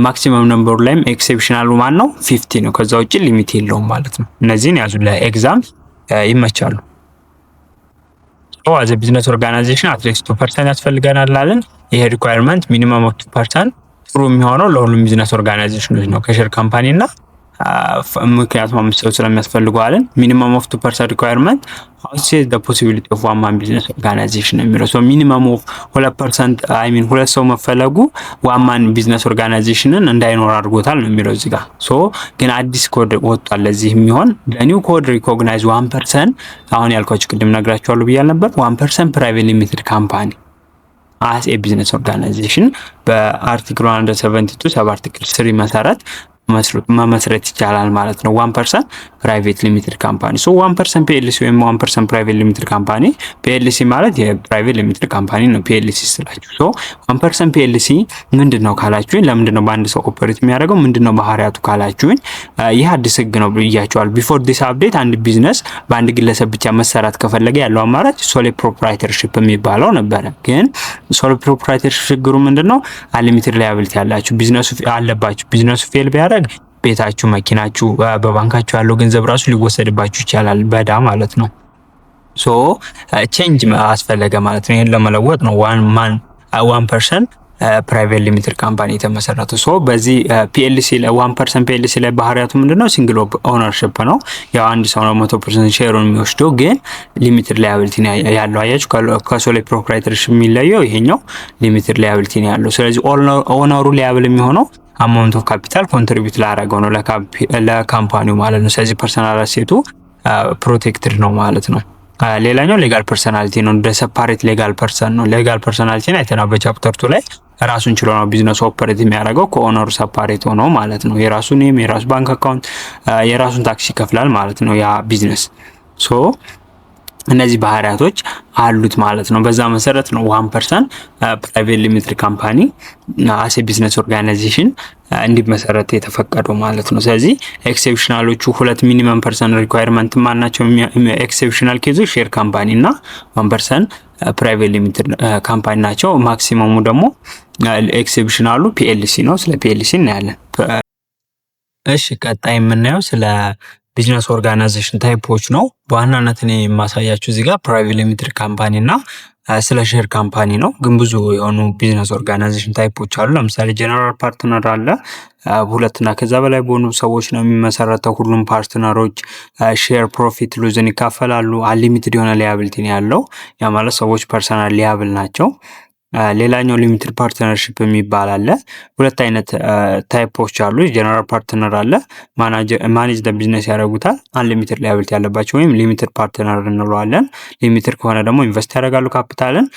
ማክሲመም ነምበሩ ላይም ኤክሴፕሽናሉ ማለት ነው 50 ነው። ከዛ ውጪ ሊሚት የለውም ማለት ነው። እነዚህን ያዙ፣ ለኤግዛም ይመቻሉ። አዘ ቢዝነስ ኦርጋናይዜሽን አትሊስት 2% ያስፈልገናል አለን። ይሄ ሪኳየርመንት ሚኒመም ኦፍ 2% ጥሩ የሚሆነው ለሁሉም ቢዝነስ ኦርጋናይዜሽኖች ነው ከሼር ካምፓኒ እና ምክንያቱም 5 ሰው ስለሚያስፈልገው አለን። ሚኒመም ኦፍ 2% ሪኳየርመንት አውትሴት ዘ ፖሲቢሊቲ ኦፍ ዋን ማን ቢዝነስ ኦርጋናይዜሽን የሚለው ሶ ሚኒመም ኦፍ 2% አይ ሚን 2 ሰው መፈለጉ ዋን ማን ቢዝነስ ኦርጋናይዜሽንን እንዳይኖር አድርጎታል ነው የሚለው እዚህ ጋር። ሶ ግን አዲስ ኮድ ወጥቷል ለዚህ የሚሆን ለኒው ኮድ ሪኮግናይዝ 1% አሁን ያልኳችሁ ቅድም ነግራችኋለሁ ብያል ነበር 1% ፕራይቬት ሊሚትድ ካምፓኒ አስ ኤ ቢዝነስ ኦርጋናይዜሽን በአርቲክል 172 ሰብ አርቲክል 3 መሰረት መመስረት ይቻላል ማለት ነው። 1% ፕራይቬት ሊሚትድ ካምፓኒ ሶ 1% ፒኤልሲ ወይም 1% ፕራይቬት ሊሚትድ ካምፓኒ ፒኤልሲ ማለት የፕራይቬት ሊሚትድ ካምፓኒ ነው። ፒኤልሲ ስላችሁ ሶ 1% ፒኤልሲ ምንድነው ካላችሁኝ፣ ለምንድን ነው በአንድ ሰው ኦፐሬት የሚያደርገው ምንድነው ባህሪያቱ ካላችሁኝ፣ ይህ አዲስ ህግ ነው ብያችኋል። ቢፎር ዲስ አፕዴት አንድ ቢዝነስ በአንድ ግለሰብ ብቻ መሰራት ከፈለገ ያለው አማራጭ ሶሎ ፕሮፕራይተርሺፕ የሚባለው ነበረ። ግን ሶሎ ፕሮፕራይተርሺፕ ችግሩ ምንድነው? አንሊሚትድ ላያቢሊቲ ያላችሁ ቢዝነሱ አለባችሁ። ቢዝነሱ ፌል ቢያደርግ ቤታችሁ፣ መኪናችሁ፣ በባንካችሁ ያለው ገንዘብ ራሱ ሊወሰድባችሁ ይችላል በዳ ማለት ነው። ሶ ቼንጅ አስፈለገ ማለት ነው። ይሄን ለመለወጥ ነው 1% ፕራይቬት ሊሚትድ ካምፓኒ የተመሰረተ። ሶ በዚህ ፒኤልሲ ላይ 1% ፒኤልሲ ላይ ባህሪያቱ ምንድነው? ሲንግል ኦነርሺፕ ነው። ያው አንድ ሰው ነው 100% ሼሩን የሚወስደው፣ ግን ሊሚትድ ላያቢሊቲ ያለው አያችሁ። ከሶሎ ፕሮፕራይተርሺፕ የሚለየው ይሄኛው ሊሚትድ ላያቢሊቲ ነው ያለው። ስለዚህ ኦነሩ ላያብል የሚሆነው አማውንት ኦፍ ካፒታል ኮንትሪቢዩት ላደረገው ነው ለካምፓኒው ማለት ነው። ስለዚህ ፐርሰናል አሴቱ ፕሮቴክትድ ነው ማለት ነው። ሌላኛው ሌጋል ፐርሰናሊቲ ነው። እንደ ሰፓሬት ሌጋል ፐርሰን ነው። ሌጋል ፐርሰናሊቲን አይተናል በቻፕተር 2 ላይ። ራሱን ችሎ ነው ቢዝነስ ኦፐሬት የሚያደርገው ከኦነሩ ሰፓሬት ሆኖ ማለት ነው። የራሱ ኔም፣ የራሱ ባንክ አካውንት፣ የራሱን ታክስ ይከፍላል ማለት ነው ያ ቢዝነስ። ሶ እነዚህ ባህሪያቶች አሉት ማለት ነው። በዛ መሰረት ነው 1% ፕራይቬት ሊሚትድ ካምፓኒ አሴ ቢዝነስ ኦርጋናይዜሽን እንዲመሰረት የተፈቀደው ማለት ነው። ስለዚህ ኤክሴፕሽናሎቹ ሁለት ሚኒመም ፐርሰን ሪኳየርመንት ማናቸው? ኤክሴፕሽናል ኬዞች ሼር ካምፓኒ እና 1% ፕራይቬት ሊሚትድ ካምፓኒ ናቸው። ማክሲመሙ ደግሞ ኤክሴፕሽናሉ ፒኤልሲ ነው። ስለ ፒኤልሲ እናያለን። እሺ ቀጣይ የምናየው ስለ ቢዝነስ ኦርጋናይዜሽን ታይፖች ነው። በዋናነት እኔ የማሳያችሁ እዚህ ጋር ፕራይቬት ሊሚትድ ካምፓኒ እና ስለ ሼር ካምፓኒ ነው። ግን ብዙ የሆኑ ቢዝነስ ኦርጋናይዜሽን ታይፖች አሉ። ለምሳሌ ጀነራል ፓርትነር አለ። ሁለትና ከዛ በላይ በሆኑ ሰዎች ነው የሚመሰረተው። ሁሉም ፓርትነሮች ሼር ፕሮፊት ሉዝን ይካፈላሉ። አንሊሚትድ የሆነ ሊያቢሊቲ ነው ያለው። ያ ማለት ሰዎች ፐርሰናል ሊያብል ናቸው። ሌላኛው ሊሚትድ ፓርትነርሺፕ የሚባል አለ። ሁለት አይነት ታይፖች አሉ። ጀነራል ፓርትነር አለ፣ ማኔጅ ደ ቢዝነስ ያደርጉታል። አንሊሚትድ ላያቢሊቲ ያለባቸው ወይም ሊሚትድ ፓርትነር እንለዋለን። ሊሚትድ ከሆነ ደግሞ ኢንቨስት ያደርጋሉ ካፒታልን።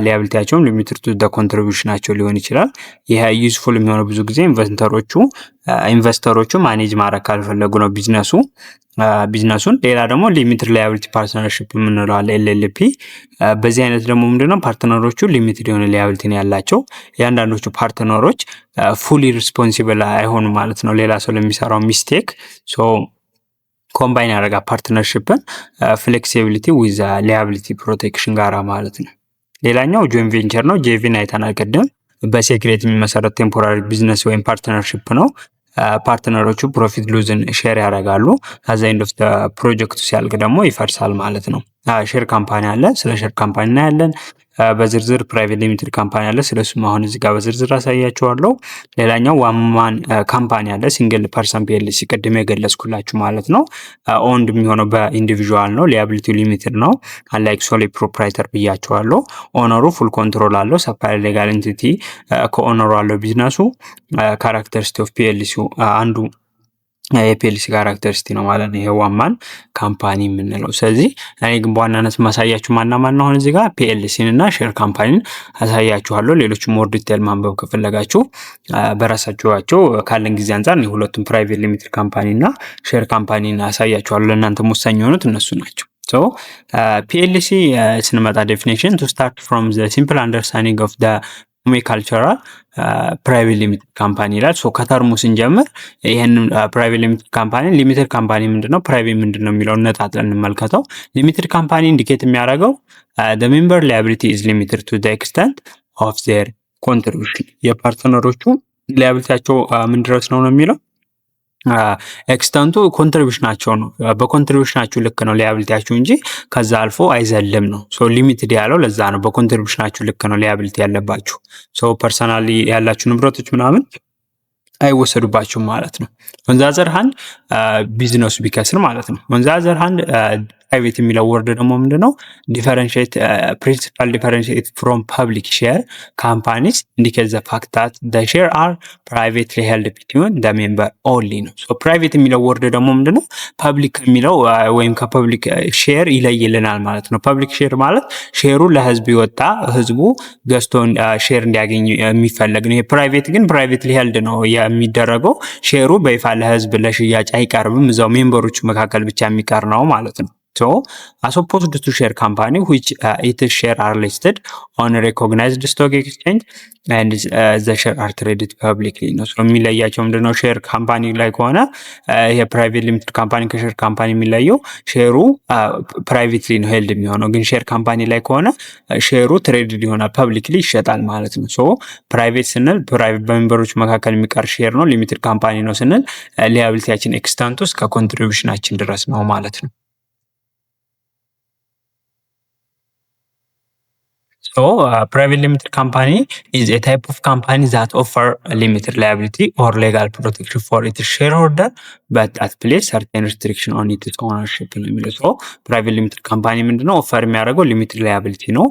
ሊያቢሊቲያቸውም ሊሚትድ ቱ ደ ኮንትሪቢዩሽናቸው ሊሆን ይችላል። ይሄ ዩዝፉል የሚሆነው ብዙ ጊዜ ኢንቨስተሮቹ ማኔጅ ማድረግ ካልፈለጉ ነው ቢዝነሱን። ሌላ ደግሞ ሊሚትድ ላያቢሊቲ ፓርትነርሺፕ የምንለው አለ ኤልኤልፒ። በዚህ አይነት ደግሞ ምንድነው ፓርትነሮቹ ሊሚትድ የሆነ ላያቢሊቲ ነው ያላቸው። ያንዳንዶቹ ፓርትነሮች ፉሊ ሪስፖንሲብል አይሆኑ ማለት ነው ሌላ ሰው ለሚሰራው ሚስቴክ። ሶ ኮምባይን ያደርጋል ፓርትነርሺፕን ፍሌክሲቢሊቲ ዊዝ ላያቢሊቲ ፕሮቴክሽን ጋራ ማለት ነው። ሌላኛው ጆይንት ቬንቸር ነው። ጄቪን አይተናል ቅድም። በሴክሬት የሚመሰረት ቴምፖራሪ ቢዝነስ ወይም ፓርትነርሺፕ ነው። ፓርትነሮቹ ፕሮፊት ሉዝን ሼር ያደርጋሉ። ከዛ ኤንድ ኦፍ ፕሮጀክቱ ሲያልቅ ደግሞ ይፈርሳል ማለት ነው። ሼር ካምፓኒ አለ። ስለ ሼር ካምፓኒ እናያለን በዝርዝር። ፕራይቬት ሊሚትድ ካምፓኒ አለ። ስለሱም አሁን እዚህ ጋር በዝርዝር አሳያችኋለሁ። ሌላኛው ዋን ማን ካምፓኒ አለ። ሲንግል ፐርሰን ፒኤልሲ ቅድም የገለጽኩላችሁ ማለት ነው። ኦንድ የሚሆነው በኢንዲቪዥዋል ነው። ሊያቢሊቲ ሊሚትድ ነው። አንላይክ ሶሊ ፕሮፕራይተር ብያችኋለሁ። ኦነሩ ፉል ኮንትሮል አለው። ሰፓሬት ሌጋል ኤንቲቲ ከኦነሩ አለው ቢዝነሱ። ካራክተሪስቲክ ኦፍ ፒኤልሲ አንዱ የፒኤልሲ ካራክተሪስቲክ ነው ማለት ነው። ይሄ ዋን ማን ካምፓኒ የምንለው። ስለዚህ እኔ ግን በዋናነት ማሳያችሁ ማን አሁን እዚህ ጋር ፒኤልሲን እና ሼር ካምፓኒን አሳያችኋለሁ። ሌሎቹ ሞር ዲቴል ማንበብ ከፈለጋችሁ በራሳችኋቸው ካለን ጊዜ አንፃር ነው። ሁለቱም ፕራይቬት ሊሚትድ ካምፓኒ እና ሼር ካምፓኒን አሳያችኋለሁ። ለእናንተ ወሳኝ የሆኑት እነሱ ናቸው። ሶ ፒኤልሲ ስንመጣ ዴፊኒሽን ቱ ስታርት ፍሮም ዘ ሲምፕል አንደርስታንዲንግ ኦፍ ዘ ካልቸራል ፕራይቬት ሊሚትድ ካምፓኒ ይላል። ሶ ከተርሙ ስንጀምር ይሄንን ፕራይቬት ሊሚትድ ካምፓኒ ሊሚትድ ካምፓኒ ምንድነው፣ ፕራይቬት ምንድነው የሚለውን ነጣጥለን እንመልከተው። ሊሚትድ ካምፓኒ ኢንዲኬት የሚያደርገው the member liability is limited to the extent of their contribution። የፓርትነሮቹ ሊያቢሊቲያቸው ምን ድረስ ነው የሚለው ኤክስተንቱ ኮንትሪቢሽናቸው ነው። በኮንትሪቢሽናችሁ ልክ ነው ሊያቢሊቲያችሁ እንጂ ከዛ አልፎ አይዘልም ነው። ሶ ሊሚትድ ያለው ለዛ ነው። በኮንትሪቢሽናችሁ ልክ ነው ሊያቢሊቲ ያለባችሁ። ሶ ፐርሰናሊ ያላችሁ ንብረቶች ምናምን አይወሰዱባችሁም ማለት ነው። ኦን ዘ አዘር ሃንድ ቢዝነሱ ቢከስር ማለት ነው። ኦን ዘ አዘር ሃንድ ፕራይቬት የሚለው ወርድ ደግሞ ምንድነው? ዲፈረንሺየት ፕሪንሲፓል ዲፈረንሺየት ፍሮም ፐብሊክ ሼር ካምፓኒስ ኢንዲኬት ዘ ፋክት ዳት ዘ ሼር አር ፕራይቬትሊ ሄልድ ቢትዊን ዘ ሜምበር ኦንሊ ነው። ሶ ፕራይቬት የሚለው ወርድ ደግሞ ምንድነው? ፐብሊክ የሚለው ወይም ከፐብሊክ ሼር ይለይልናል ማለት ነው። ፐብሊክ ሼር ማለት ሼሩ ለህዝብ ይወጣ ህዝቡ ገዝቶ ሼር እንዲያገኝ የሚፈለግ ነው። ፕራይቬት ግን ፕራይቬትሊ ሄልድ ነው የሚደረገው። ሼሩ በይፋ ለህዝብ ለሽያጭ አይቀርብም፣ እዛው ሜምበሮች መካከል ብቻ የሚቀር ነው ማለት ነው። So, as opposed to share company, which its share are listed on a recognized stock exchange and the share are traded publicly. No, so የሚለያቸው ምንድነው? ሼር ካምፓኒ ላይ ከሆነ የፕራይቬት ሊሚትድ ካምፓኒ ከሼር ካምፓኒ የሚለየው ሼሩ ፕራይቬትሊ ነው ሄልድ የሚሆነው። ግን ሼር ካምፓኒ ላይ ከሆነ ሼሩ ትሬድድ ይሆናል፣ ፐብሊክሊ ይሸጣል ማለት ነው። ሶ ፕራይቬት ስንል ፕራይቬት በሜምበሮች መካከል የሚቀር ሼር ነው። ሊሚትድ ካምፓኒ ነው ስንል ሊያቢሊቲያችን ኤክስታንት ውስጥ ከኮንትሪቢሽናችን ድረስ ነው ማለት ነው። So, private limited company is a type of company that offer a limited liability or legal protection for its shareholder, but that place certain restriction on its ownership ነው የሚለው። ሶ ፕራይቬት ሊሚትድ ካምፓኒ ምንድነው? ኦፈር የሚያደርገው ሊሚትድ ላያቢሊቲ ነው።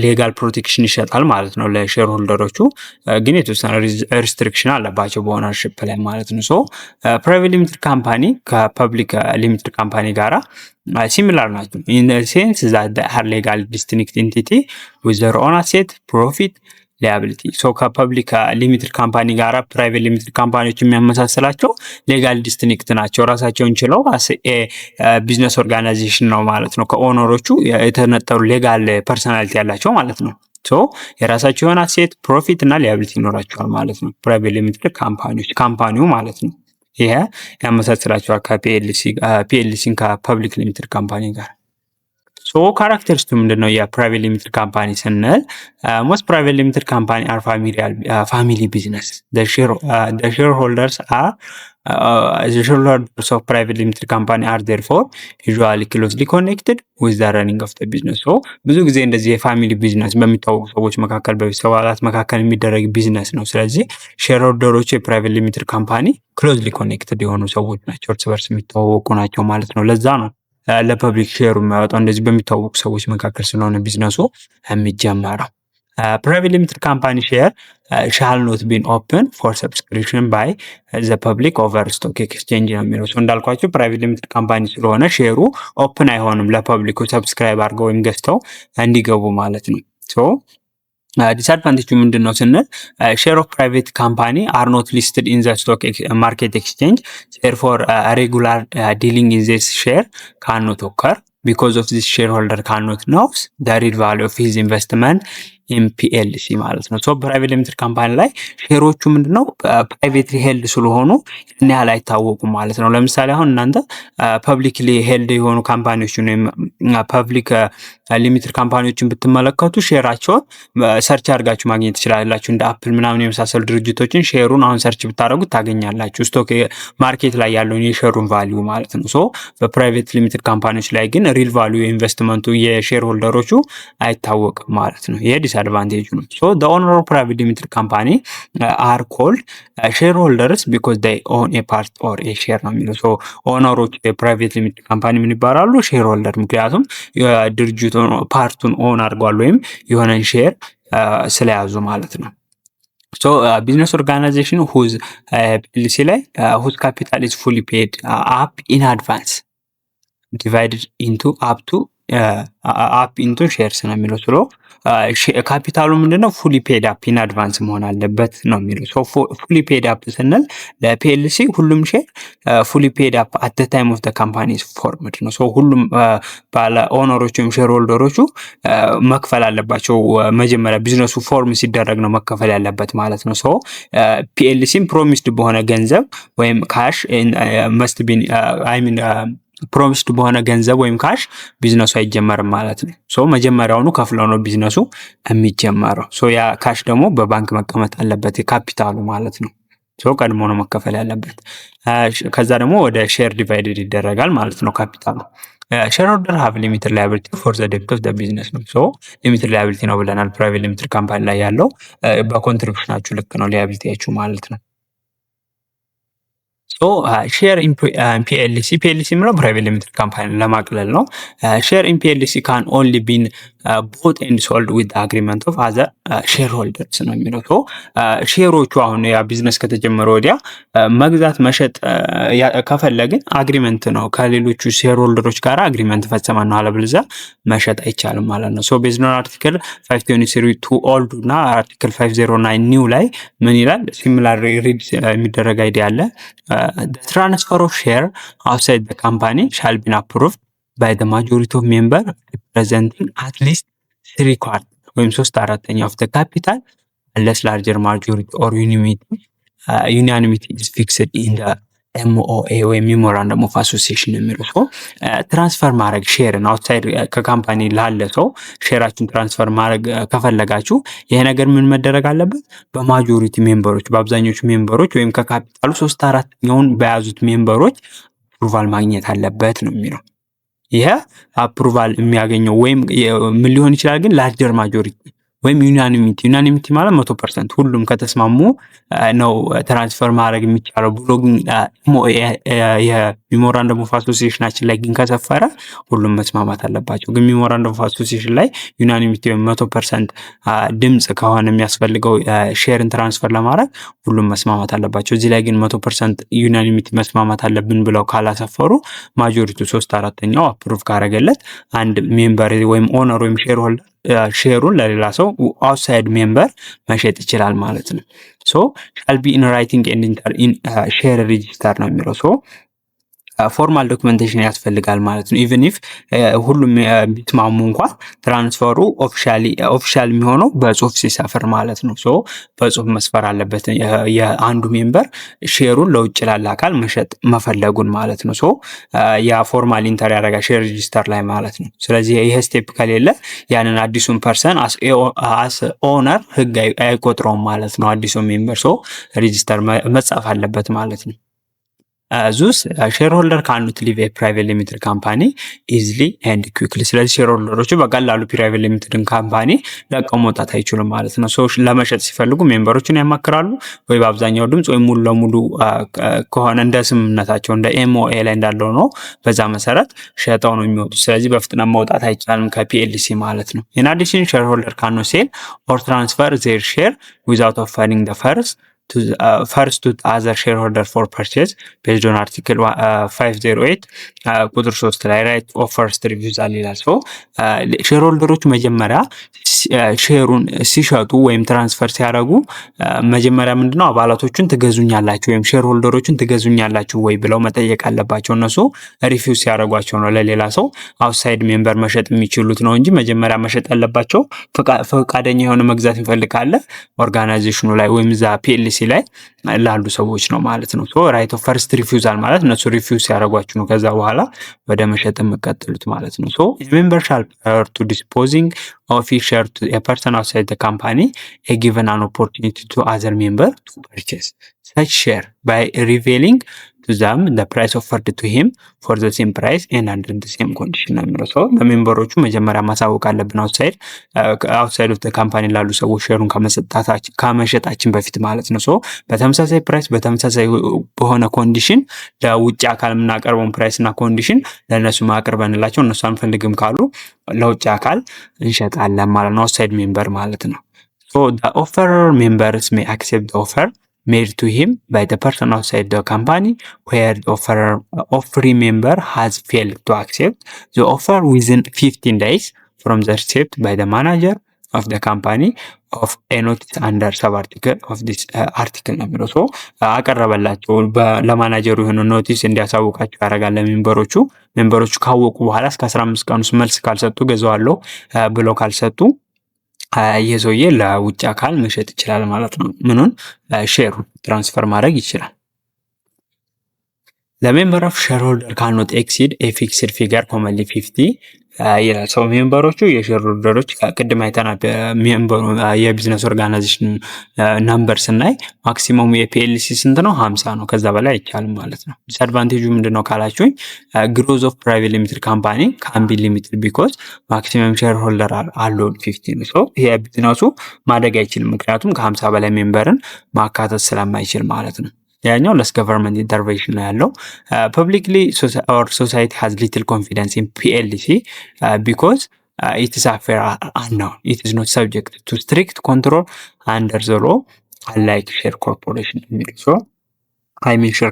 ሌጋል ፕሮቴክሽን ይሰጣል ማለት ነው ለሼር ሆልደሮቹ፣ ግን የተወሰነ ሪስትሪክሽን አለባቸው በኦነርሺፕ ላይ ማለት ነው። ሶ ፕራይቬት ሊሚትድ ካምፓኒ ከፐብሊክ ሊሚትድ ካምፓኒ ጋራ ሲሚላር ናቸው። ኢን ሴንስ ዛት they are legal distinct entity with their own asset, profit, liability. ሶ ከፐብሊክ ሊሚትድ ካምፓኒ ጋራ ፕራይቬት ሊሚትድ ካምፓኒዎች የሚያመሳስላቸው ሌጋል ዲስቲንክት ናቸው። ራሳቸውን ችለው ቢዝነስ ኦርጋናይዜሽን ነው ማለት ነው። ከኦነሮቹ የተነጠሩ ሌጋል ፐርሰናሊቲ ያላቸው ማለት ነው። ሶ የራሳቸው የሆነ አሴት፣ ፕሮፊት እና ሊያቢሊቲ ይኖራቸዋል ማለት ነው ፕራይቬት ሊሚትድ ካምፓኒዎች ካምፓኒው ማለት ነው። ይሄ ያመሳስላቸዋል ከፒኤልሲን ከፐብሊክ ሊሚትድ ካምፓኒ ጋር። ሶ ካራክተሪስቱ ምንድነው? የፕራይቬት ሊሚትድ ካምፓኒ ስንል ሞስት ፕራይቬት ሊሚትድ ካምፓኒ አር ፋሚሊ ቢዝነስ ሼር ሆልደርስ አር the shareholders of private limited company are therefore usually closely connected with the running of the business. So ብዙ ጊዜ እንደዚህ የፋሚሊ ቢዝነስ በሚታወቁ ሰዎች መካከል በቤተሰብ አባላት መካከል የሚደረግ ቢዝነስ ነው። ስለዚህ ሼር ሆልደሮች የፕራይቬት ሊሚትድ ካምፓኒ ክሎዝሊ ኮኔክትድ የሆኑ ሰዎች ናቸው፣ እርስ በርስ የሚተዋወቁ ናቸው ማለት ነው። ለዛ ነው ለፐብሊክ ሼሩ የሚያወጣው እንደዚህ በሚታወቁ ሰዎች መካከል ስለሆነ ቢዝነሱ የሚጀመረው። private limited company share shall not be open for subscription by the public over stock exchange ነው የሚለው። እንዳልኳቸው ፕራይቬት ሊሚትድ ካምፓኒ ስለሆነ ሼሩ ኦፕን አይሆንም ለፐብሊኩ ሰብስክራይብ አድርገው ወይም ገዝተው እንዲገቡ ማለት ነው። ሶ ዲስአድቫንቴጁ ምንድን ነው ስንል ሼር ኦፍ ፕራይቬት ካምፓኒ አር ኖት ሊስትድ ኢን ዘ ስቶክ ማርኬት ኤክስቼንጅ ቴርፎር ሬጉላር ዲሊንግ ኢን ዚስ ሼር ካኖት ኦከር because of this shareholder cannot know the real value of his investment in PLC ማለት ነው። ሶ ፕራይቬት ሊሚትድ ካምፓኒ ላይ ሼሮቹ ምንድነው ፕራይቬትሊ ሄልድ ስለሆኑ ያን ያህል አይታወቁም ማለት ነው። ለምሳሌ አሁን እናንተ ፐብሊክሊ ሄልድ የሆኑ ካምፓኒዎችን ወይም ፐብሊክ ሊሚትድ ካምፓኒዎችን ብትመለከቱ ሼራቸውን ሰርች አድርጋችሁ ማግኘት ትችላላችሁ። እንደ አፕል ምናምን የመሳሰሉ ድርጅቶችን ሼሩን አሁን ሰርች ብታደርጉት ታገኛላችሁ፣ ስቶክ ማርኬት ላይ ያለውን የሼሩን ቫልዩ ማለት ነው። ሶ በፕራይቬት ሊሚትድ ካምፓኒዎች ላይ ግን ሪል ቫልዩ ኢንቨስትመንቱ የሼር ሆልደሮቹ አይታወቅም ማለት ነው። ይሄ ዲስአድቫንቴጅ ነው። ሶ the owner of private limited company are called shareholders because they own a part or a share ነው የሚለው። ሶ ኦነሮች የፕራይቬት ሊሚትድ ካምፓኒ ምን ይባላሉ? ሼር ሆልደር። ምክንያቱም ድርጅቱ ፓርቱን ኦን አድርጓል ወይም የሆነን ሼር ስለያዙ ማለት ነው። ሶ ቢዝነስ ኦርጋናይዜሽን ሁዝ ፒኤልሲ ላይ ሁዝ ካፒታል ኢዝ ፉሊ ፔድ አፕ ኢን አድቫንስ ዲቫይድድ ኢንቱ አፕ ኢንቱ ሼርስ ነው የሚለው። ስለ ካፒታሉ ምንድነው? ፉሊ ፔድ አፕ ኢን አድቫንስ መሆን አለበት ነው የሚለው። ሶ ፉሊ ፔድ አፕ ስንል ለፒኤልሲ ሁሉም ሼር ፉሊ ፔድ አፕ አት ዘ ታይም ኦፍ ዘ ካምፓኒ ፎርምድ ነው። ሶ ሁሉም ባለ ኦነሮቹ ወይም ሼር ሆልደሮቹ መክፈል አለባቸው። መጀመሪያ ቢዝነሱ ፎርም ሲደረግ ነው መከፈል ያለበት ማለት ነው። ሶ ፒኤልሲም ፕሮሚስድ በሆነ ገንዘብ ወይም ካሽ መስት ቢ አይ ሚን ፕሮሚስድ በሆነ ገንዘብ ወይም ካሽ ቢዝነሱ አይጀመርም ማለት ነው። ሶ መጀመሪያውኑ ከፍለው ነው ቢዝነሱ የሚጀመረው። ሶ ያ ካሽ ደግሞ በባንክ መቀመጥ አለበት የካፒታሉ ማለት ነው። ቀድሞ ነው መከፈል ያለበት። ከዛ ደግሞ ወደ ሼር ዲቫይድድ ይደረጋል ማለት ነው ካፒታሉ። ሼር ሆልደር ሃቭ ሊሚትድ ላያቢሊቲ ፎር ዘ ዴፕት ኦፍ ዘ ቢዝነስ ነው። ሊሚትድ ላያቢሊቲ ነው ብለናል። ፕራይቬት ሊሚትድ ካምፓኒ ላይ ያለው በኮንትሪቢሽናችሁ ልክ ነው ሊያቢሊቲያችሁ ማለት ነው። ሼር ኢን ፒኤልሲ የምለው ፕራይቬት ሊሚትድ ካምፓኒ ለማቅለል ነው። ሼር ኢን ፒኤልሲ ካን ኦንሊ ቢን ቦት ኤንድ ሶልድ ዊዝ አግሪመንት ኦፍ አዘር ሼር ሆልደርስ ነው የሚለው። ሼሮቹ አሁን ያ ቢዝነስ ከተጀመረ ወዲያ መግዛት መሸጥ ከፈለግን አግሪመንት ነው ከሌሎቹ ሼር ሆልደሮች ጋር አግሪመንት ፈጸመን ነው፣ አለበለዚያ መሸጥ አይቻልም ማለት ነው። ቤዝድ ኦን አርቲክል 523 ኦልድ እና አርቲክል 509 ኒው ላይ ምን ይላል? ሲሚላር ሪድ የሚደረግ አይዲያ አለ። ትራንስፈር ኦፍ ሼር አውትሳይድ ዘ ካምፓኒ ሻል ቢን አፕሩቭድ ባይ ዘ ማጆሪቲ ኦፍ ሜምበር ሪፕሬዘንቲንግ አትሊስት 3/4 ወይም 3/4 ኦፍ ዘ ካፒታል unless larger majority or unanimity is fixed in the MOA ወይም ሜሞራንደም ኦፍ አሶሲዬሽን የሚለው ትራንስፈር ማድረግ ሼርን አውትሳይድ ከካምፓኒ ላለ ሰው ሼራችሁን ትራንስፈር ማድረግ ከፈለጋችሁ ይሄ ነገር ምን መደረግ አለበት? በማጆሪቲ ሜምበሮች በአብዛኞቹ ሜምበሮች ወይም ከካፒታሉ 3/4 በያዙት ሜምበሮች አፕሩቫል ማግኘት አለበት ነው የሚለው። ይሄ አፕሩቫል የሚያገኘው ወይም ምን ሊሆን ይችላል ግን ላርጀር ማጆሪቲ ወይም ዩናኒሚቲ ማለት 100% ሁሉም ከተስማሙ ነው ትራንስፈር ማድረግ የሚቻለው ብሎ ግን የሜሞራንደም ኦፍ አሶሲዬሽናችን ላይ ግን ከሰፈረ ሁሉም መስማማት አለባቸው። ግን ሜሞራንደም ኦፍ አሶሲዬሽን ላይ ዩናኒሚቲ ወይም 100% ድምጽ ከሆነ የሚያስፈልገው ሼርን ትራንስፈር ለማድረግ ሁሉም መስማማት አለባቸው። እዚህ ላይ ግን 100% ዩናኒሚቲ መስማማት አለብን ብለው ካላሰፈሩ ማጆሪቱ 3/4 አፕሩቭ ካረገለት አንድ ሜምበር ወይም ኦነር ወይም ሼር ሆልደር ሼሩን ለሌላ ሰው አውትሳይድ ሜምበር መሸጥ ይችላል ማለት ነው። ሻል ቢ ኢን ራይቲንግ ኤንድ ኢንተር ኢን ሼር ሬጂስተር ነው የሚለው። ፎርማል ዶክመንቴሽን ያስፈልጋል ማለት ነው። ኢቨን ኢፍ ሁሉም ቢስማሙ እንኳን ትራንስፈሩ ኦፊሻል የሚሆነው በጽሁፍ ሲሰፍር ማለት ነው። በጽሁፍ መስፈር አለበት የአንዱ ሜምበር ሼሩን ለውጭ ላለ አካል መሸጥ መፈለጉን ማለት ነው። ያ ፎርማል ኢንተር ያደረጋ ሼር ሬጂስተር ላይ ማለት ነው። ስለዚህ ይሄ ስቴፕ ከሌለ ያንን አዲሱን ፐርሰን አስ ኦነር ህግ አይቆጥረውም ማለት ነው። አዲሱ ሜምበር ሬጂስተር መጻፍ አለበት ማለት ነው። ዙስ ሼርሆልደር ካኑት ሊቭ ፕራይቬት ሊሚትድ ካምፓኒ ኢዝሊ ኤንድ ኩክሊ። ስለዚህ ሼርሆልደሮቹ በቀላሉ ፕራይቬት ሊሚትድን ካምፓኒ ለቀው መውጣት አይችሉም ማለት ነው። ለመሸጥ ሲፈልጉ ሜምበሮችን ያማክራሉ ወይ በአብዛኛው ድምፅ ወይ ሙሉ ለሙሉ ከሆነ እንደ ስምምነታቸው እንደ ኤምኦኤ ላይ እንዳለው ነው፣ በዛ መሰረት ሸጠው ነው የሚወጡ። ስለዚህ በፍጥነት መውጣት አይቻልም ከፒኤልሲ ማለት ነው። ኢን አዲሽን ሼርሆልደር ካኖ ሴል ኦር ትራንስፈር ዜር ሼር ዊዛውት ኦፈሪንግ ዘ first to other shareholder for purchase based on article 508 ቁጥር 3 ላይ right of first refusal ይላል። ሼርሆልደሮች መጀመሪያ ሼሩን ሲሸጡ ወይም ትራንስፈር ሲያደርጉ መጀመሪያ ምንድነው አባላቶቹን ትገዙኛላችሁ ወይም ሼርሆልደሮችን ትገዙኛላችሁ ወይ ብለው መጠየቅ አለባቸው። እነሱ ሪፊውዝ ሲያደርጓቸው ነው ለሌላ ሰው አውትሳይድ ሜምበር መሸጥ የሚችሉት ነው እንጂ መጀመሪያ መሸጥ ያለባቸው ፈቃደኛ የሆነ መግዛት ይፈልጋል ኦርጋናይዜሽኑ ላይ ወይም ዛ ፒኤልሲ ላይ ላሉ ሰዎች ነው ማለት ነው። ራይት ኦፍ ፈርስት ሪፊውዛል ማለት እነሱ ሪፊውዝ ሲያደርጓችሁ ነው ከዛ በኋላ ወደ መሸጥ የምትቀጥሉት ማለት ነው። ሜምበር ሻል ፕራየር ቱ ዲስፖዚንግ of each share to a person outside the company a given an opportunity to other member to purchase such share by revealing to them the price offered to him for the same price and under the same condition ነው የሚለው። ለሜምበሮቹ መጀመሪያ ማሳወቅ አለብን outside of the company ላሉ ሰዎች ሼሩን ከመሸጣችን በፊት ማለት ነው። በተመሳሳይ ፕራይስ በተመሳሳይ በሆነ ኮንዲሽን ለውጭ አካል የምናቀርበውን ፕራይስ እና ኮንዲሽን ለእነሱ ማቅርበንላቸው እነሱ አንፈልግም ካሉ ለውጭ አካል እንሸጣለን ማለት ነው። outside member ማለት ነው። the offerer members may accept the offer made to him by the person outside the company where the offering member has failed to accept the offer within 15 days from the receipt by the manager of the company of a notice under sub article of this article ነው የሚለው። አቀረበላቸው ለማናጀሩ የሆነ ኖቲስ እንዲያሳውቃቸው ያደርጋል ሜምበሮቹ ካወቁ በኋላ እስከ 15 ቀን ውስጥ መልስ ካልሰጡ ገዛዋለሁ ብለው ካልሰጡ የሰውዬ ለውጭ አካል መሸጥ ይችላል ማለት ነው። ምኑን ሼሩ ትራንስፈር ማድረግ ይችላል። The member of shareholder cannot exceed a fixed figure commonly 50 ይላል። ሰው ሜምበሮቹ የሼር ሆልደሮች ቅድም አይተናል። ሜምበሩ የቢዝነስ ኦርጋናይዜሽን ነምበር ስናይ ማክሲመሙ የፒኤልሲ ስንት ነው? 50 ነው። ከዛ በላይ አይቻልም ማለት ነው። ዲስአድቫንቴጁ ምንድነው ካላችሁኝ ግሮዝ ኦፍ ፕራይቬት ሊሚትድ ካምፓኒ ካን ቢ ሊሚትድ ቢኮዝ ማክሲመም ሼር ሆልደር አለው 15 ነው። ሶ ይሄ ቢዝነሱ ማደግ አይችልም፣ ምክንያቱም ከ50 በላይ ሜምበርን ማካተት ስለማይችል ማለት ነው። ያኛው ለስ ገቨርንመንት ኢንተርቬንሽን ነው ያለው። ፐብሊክሊ ኦር ሶሳይቲ ሃዝ ሊትል ኮንፊደንስ ኢን ፒኤልሲ ቢኮዝ it is a fair unknown. It is not subject to strict control under the law, unlike share corporation. So ሼር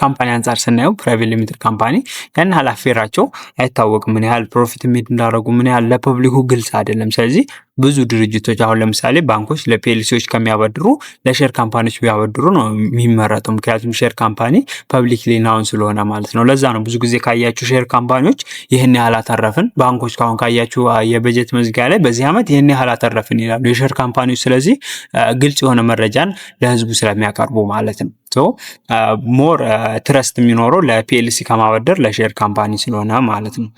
ካምፓኒ አንጻር ስናየው ፕራይቬት ሊሚትድ ካምፓኒ ያን ያህል አፌራቸው አይታወቅም። ምን ያህል ፕሮፊት ሜድ እንዳደረጉ ምን ያህል ለፐብሊኩ ግልጽ አይደለም። ስለዚህ ብዙ ድርጅቶች አሁን ለምሳሌ ባንኮች ለፒኤልሲዎች ከሚያበድሩ ለሼር ካምፓኒዎች ቢያበድሩ ነው የሚመረጠው። ምክንያቱም ሼር ካምፓኒ ፐብሊክሊ ናውን ስለሆነ ማለት ነው። ለዛ ነው ብዙ ጊዜ ካያችሁ ሼር ካምፓኒዎች ይህን ያህል አተረፍን፣ ባንኮች ካሁን ካያችሁ የበጀት መዝጊያ ላይ በዚህ ዓመት ይህን ያህል አተረፍን ይላሉ የሼር ካምፓኒዎች። ስለዚህ ግልጽ የሆነ መረጃን ለህዝቡ ስለሚያቀርቡ ማለት ነው። ሞር ትረስት የሚኖረው ለፒኤልሲ ከማበደር ለሼር ካምፓኒ ስለሆነ ማለት ነው።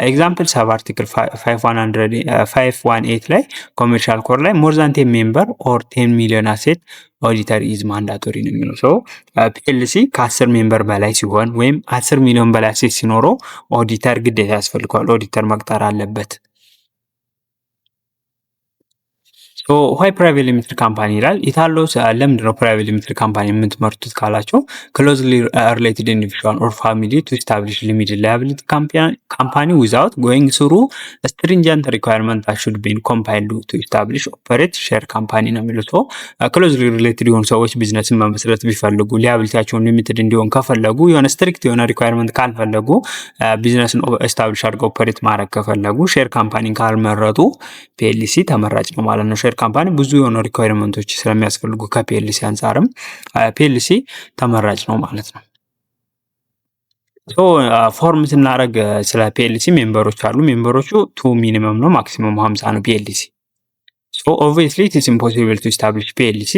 ኤግዛምፕል ሰብ አርቲክል 518 ላይ ኮሜርሻል ኮድ ላይ ሞር ዛን 10 ሜምበር ኦር 10 ሚሊዮን አሴት ኦዲተር ኢዝ ማንዳቶሪ ነው የሚለው። ሰው ፒኤልሲ ከ10 ሜምበር በላይ ሲሆን ወይም 10 ሚሊዮን በላይ አሴት ሲኖረው ኦዲተር ግዴታ ያስፈልገዋል። ኦዲተር መቅጠር አለበት። ዋይ ፕራይቬት ሊሚትድ ካምፓኒ ይላል። ኢታሎስ ለምንድነው ፕራይቬት ሊሚትድ ካምፓኒ የምትመርጡት ካላቸው ክሎዝሊ ሪሌትድ ኢንዲቪዥዋል ኦር ፋሚሊ ቱ ኢስታብሊሽ ሊሚትድ ላያቢሊቲ ካምፓኒ ዊዛውት ጎይንግ ስሩ ስትሪንጀንት ሪኳየርመንት that should be compiled to establish operate ሼር ካምፓኒ ነው የሚሉት። ክሎዝሊ ሪሌትድ የሆኑ ሰዎች ቢዝነስን መመስረት ቢፈልጉ ሊያቢሊቲያቸውን ሊሚትድ እንዲሆን ከፈለጉ የሆነ ስትሪክት የሆነ ሪኳየርመንት ካልፈለጉ ቢዝነስን ኤስታብሊሽ አድርገው ኦፐሬት ማድረግ ከፈለጉ ሼር ካምፓኒን ካልመረጡ ፒኤልሲ ተመራጭ ነው ማለት ነው። ሼር ካምፓኒ ብዙ የሆኑ ሪኳየርመንቶች ስለሚያስፈልጉ ከፒኤልሲ አንጻርም ፒኤልሲ ተመራጭ ነው ማለት ነው። ፎርም ስናደርግ ስለ ፒኤልሲ ሜምበሮች አሉ። ሜምበሮቹ 2 ሚኒመም ነው፣ ማክሲመም 50 ነው ፒኤልሲ። obviously it is impossible to establish PLC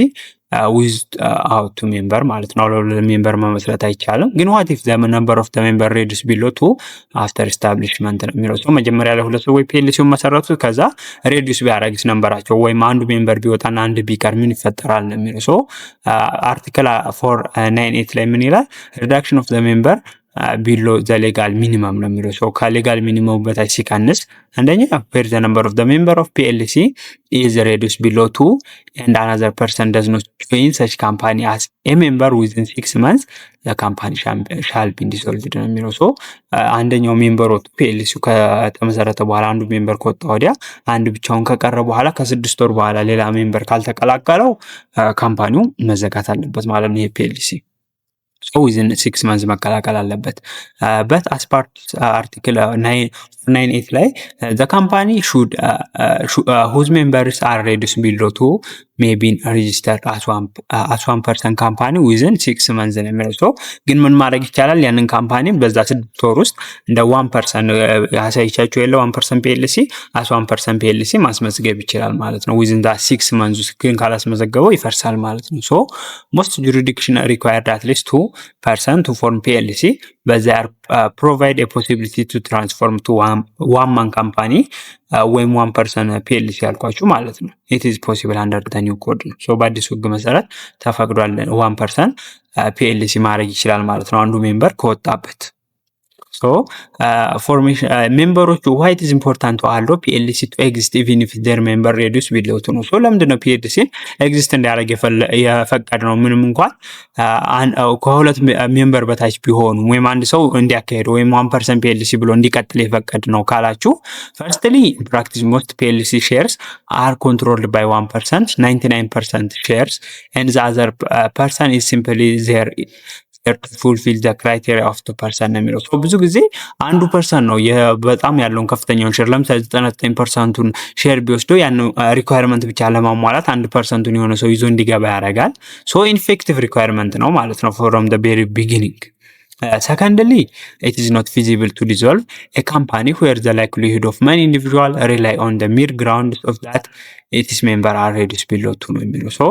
without 2 ሜምበር ማለት ነው። ሜምበር መመስረት አይቻልም። ግን what if the number of the member reduces below 2 after establishment ነው የሚለው። መጀመሪያ ላይ ሁለት ሰዎች ፒኤልሲውን መሰረቱ፣ ከዛ ሬዲዩስ ቢያደርግስ ነምበራቸው ወይም አንዱ ሜምበር ቢወጣና አንድ ቢቀር ምን ይፈጠራል ነው የሚለው። አርቲክል 498 ላይ ምን ይላል? reduction of the member ቢሎ ዘ ሌጋል ሚኒመም ነው የሚለው። ከሌጋል ሚኒመም በታች ሲቀንስ አንደኛ where the number of the member of PLC is reduced below 2 and another person does not join such company as a member within 6 months the company shall be dissolved ነው የሚለው። አንደኛው ሜምበር ወጥቶ PLC ከተመሰረተ በኋላ አንዱ ሜምበር ከወጣ ወዲያ አንድ ብቻውን ከቀረ በኋላ ከ6 ወር በኋላ ሌላ ሜምበር ካልተቀላቀለው ካምፓኒው መዘጋት አለበት ማለት ነው PLC። within 6 months መቀላቀል አለበት። but as part article 998 ላይ the company should whose members are reduced below 2 may be registered as 1% company within 6 months ነው የሚለው። ግን ምን ማድረግ ይቻላል? ያንን ካምፓኒ በዛ 6 ወር ውስጥ እንደ 1% ያሳይቻችሁ የለ 1% PLC as 1% PLC ማስመዝገብ ይችላል ማለት ነው። within that 6 months ውስጥ ግን ካላስመዘገበው ይፈርሳል ማለት ነው። most jurisdiction required at least 2% to form PLC but they are provide a possibility to transform to one man company ወይም 1% PLC ያልኳችሁ ማለት ነው። it is possible under the new code ነው። በአዲሱ ህግ መሰረት ተፈቅዷል 1% PLC ማድረግ ይችላል ማለት ነው አንዱ ሜምበር ከወጣበት። formation ሜምበሮቹ why it is important to allow PLC to exist even if their member reduce below 2 ነው። ለምንድን ነው PLC ኤግዚስት እንዲያደርግ የፈቀድ ነው? ምንም እንኳን ከሁለት ሜምበር በታች ቢሆኑ ወይም አንድ ሰው እንዲያካሄድ ወይም 1% PLC ብሎ እንዲቀጥል የፈቀድ ነው ካላችሁ firstly in practice most PLC shares are controlled by 1%, 99% shares and the other person is simply there to fulfill the criteria of the person ነው የሚለው። ብዙ ጊዜ 1% ነው በጣም ያለውን ከፍተኛውን ሼር ለምሳሌ 99%ን ሼር ቢወስደው ያን ሪኳየርመንት ብቻ ለማሟላት 1%ን የሆነ ሰው ይዞ እንዲገባ ያደርጋል። ኢንፌክቲቭ ሪኳየርመንት ነው ማለት ነው from the very beginning። ሰከንድሊ it is not feasible to dissolve a company where the likelihood of many individual rely on the mere grounds of that its member are reduced below to ነው የሚለው። ሶ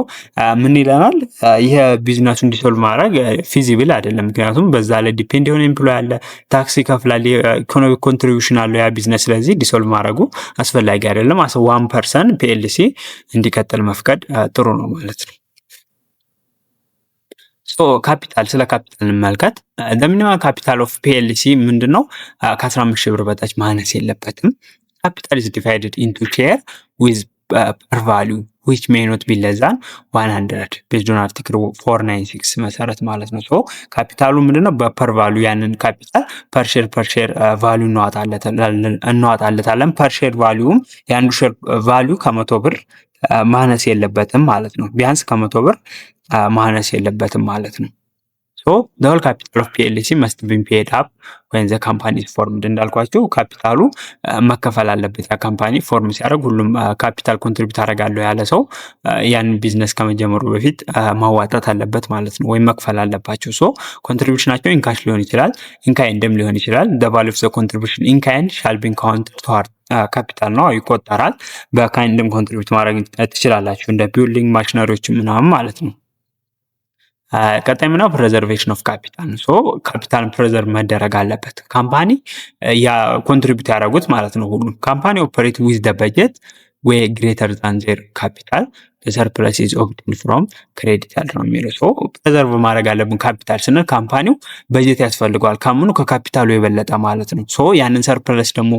ምን ይለናል? ይሄ ቢዝነሱን ዲሶልቭ ማድረግ ፊዚብል አይደለም። ምክንያቱም በዛ ላይ ዲፔንድ የሆነ ኤምፕሎይ አለ፣ ታክስ ይከፍላል፣ ኢኮኖሚክ ኮንትሪቢዩሽን አለው ያ ቢዝነስ። ስለዚህ ዲሶልቭ ማድረጉ አስፈላጊ አይደለም። አስ ዋን ፐርሰን ፒኤልሲ እንዲቀጥል መፍቀድ ጥሩ ነው ማለት ነው። ካፒታል ስለ ካፒታል እንመልከት። ሚኒማም ካፒታል ኦፍ ፒኤልሲ ምንድን ነው? ከ15 ሺህ ብር በታች ማነስ የለበትም። ካፒታል ኢዝ ዲቫይድድ ኢንቱ ሼር ዊዝ ፐር ቫሊዩ ዊች ሜይ ኖት ቢ ለስ ዛን 100 ቤዝድ ኦን አርቲክል 496 መሰረት ማለት ነው። ሶ ካፒታሉ ምንድነው? በፐር ቫሊዩ ያንን ካፒታል ፐር ሼር ቫሊዩ እናዋጣለታለን። ፐር ሼር ቫሊዩም የአንዱ ሼር ቫሊዩ ከ100 ብር ማነስ የለበትም ማለት ነው። ቢያንስ ከ100 ብር ማነስ የለበትም ማለት ነው። ሶ the whole capital of PLC must be paid up when the company is formed። እንዳልኳችሁ ካፒታሉ መከፈል አለበት። ያ ካምፓኒ ፎርም ሲያደርግ ሁሉም ካፒታል ኮንትሪቢዩት አደርጋለሁ ያለ ሰው ያን ቢዝነስ ከመጀመሩ በፊት ማዋጣት አለበት ማለት ነው፣ ወይም መክፈል አለባቸው። ሶ ኮንትሪቢዩሽናቸው ኢንካሽ ሊሆን ይችላል፣ ኢንካይንድም ሊሆን ይችላል። the value of the contribution in kind shall be counted toward ካፒታል ነው ይቆጠራል። በካይንድም ኮንትሪቢዩት ማድረግ ትችላላችሁ እንደ ቢልዲንግ ማሽነሪዎች ምናምን ማለት ነው። ቀጣይ ምናው ፕሬዘርቬሽን ኦፍ ካፒታል። ሶ ካፒታል ፕሬዘርቭ መደረግ አለበት። ካምፓኒ ያ ኮንትሪቢዩት ያደረጉት ማለት ነው። ሁሉም ካምፓኒ ኦፐሬት ዊዝ ደ በጀት ዌይ ግሬተር ዛን ዜር ካፒታል ሰርፕለስ ኢዝ ኦብቴንድ ፍሮም ክሬዲተር ነው የሚለው። ሶ ፕሬዘርቭ ማድረግ አለብን። ካፒታል ስንል ካምፓኒው በጀት ያስፈልገዋል ከምኑ ከካፒታሉ የበለጠ ማለት ነው። ሶ ያንን ሰርፕለስ ደግሞ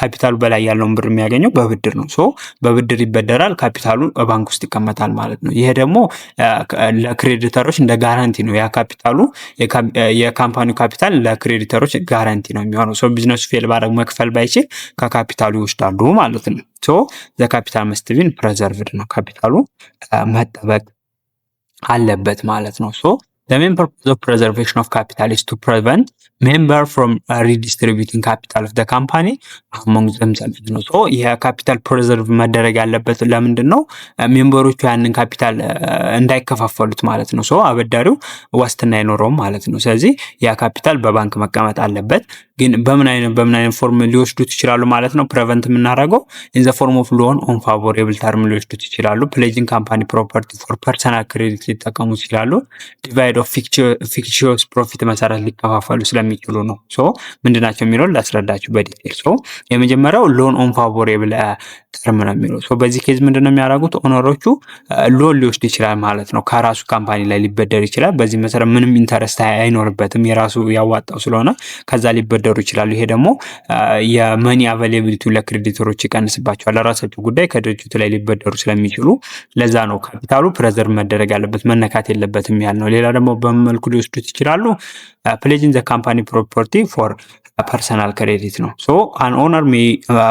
ካፒታሉ በላይ ያለውን ብር የሚያገኘው በብድር ነው። ሶ በብድር ይበደራል፣ ካፒታሉ ባንክ ውስጥ ይቀመጣል ማለት ነው። ይሄ ደግሞ ለክሬዲተሮች እንደ ጋራንቲ ነው። ያ ካፒታሉ የካምፓኒው ካፒታል ለክሬዲተሮች ጋራንቲ ነው የሚሆነው። ሶ ቢዝነሱ ፌል ባደረግ መክፈል ባይችል ከካፒታሉ ይወስዳሉ ማለት ነው። ሶ ዘ ካፒታል መስት ቢ ፕሬዘርቭድ ነው፣ ካፒታሉ መጠበቅ አለበት ማለት ነው። ሶ the main purpose of preservation of capital is to prevent member from redistributing capital of the company among themselves ነው። ሶ የካፒታል ፕሬዘርቭ መደረግ ያለበት ለምንድን ነው? ሜምበሮቹ ያንን ካፒታል እንዳይከፋፈሉት ማለት ነው። ሶ አበዳሪው ዋስትና አይኖረውም ማለት ነው። ስለዚህ ያ ካፒታል በባንክ መቀመጥ አለበት። ግን በምን አይነት ፎርም ሊወስዱት ይችላሉ ማለት ነው? ፕሬቨንት የምናደርገው in the form of loan on favorable term ሊወስዱት ይችላሉ። pledging company property for personal credit ሊጠቀሙ ይችላሉ። divide of fictitious profit መሰረት ሊከፋፈሉ ስለሚችሉ ነው። ሶ ምንድናቸው የሚለውን ላስረዳችሁ በዲቴል። ሶ የመጀመሪያው loan on favorable term ነው የሚለው። ሶ በዚህ ኬዝ ምንድነው የሚያደርጉት? ኦነሮቹ ሎን ሊወስድ ይችላል ማለት ነው። ከራሱ ካምፓኒ ላይ ሊበደር ይችላል። በዚህ መሰረት ምንም ኢንተረስት አይኖርበትም፣ የራሱ ያዋጣው ስለሆነ ከዛ ሊበደሩ ይችላሉ። ይሄ ደግሞ የመኒ አቬሌቢሊቲ ለክሬዲተሮች ይቀንስባቸዋል። ለራሳቸው ጉዳይ ከድርጅቱ ላይ ሊበደሩ ስለሚችሉ ለዛ ነው ካፒታሉ ፕሬዘርቭ መደረግ ያለበት፣ መነካት የለበትም ያል ነው። ሌላ ደግሞ በመልኩ ሊወስዱት ይችላሉ። pledging the company property for personal credit ነው። ሶ an owner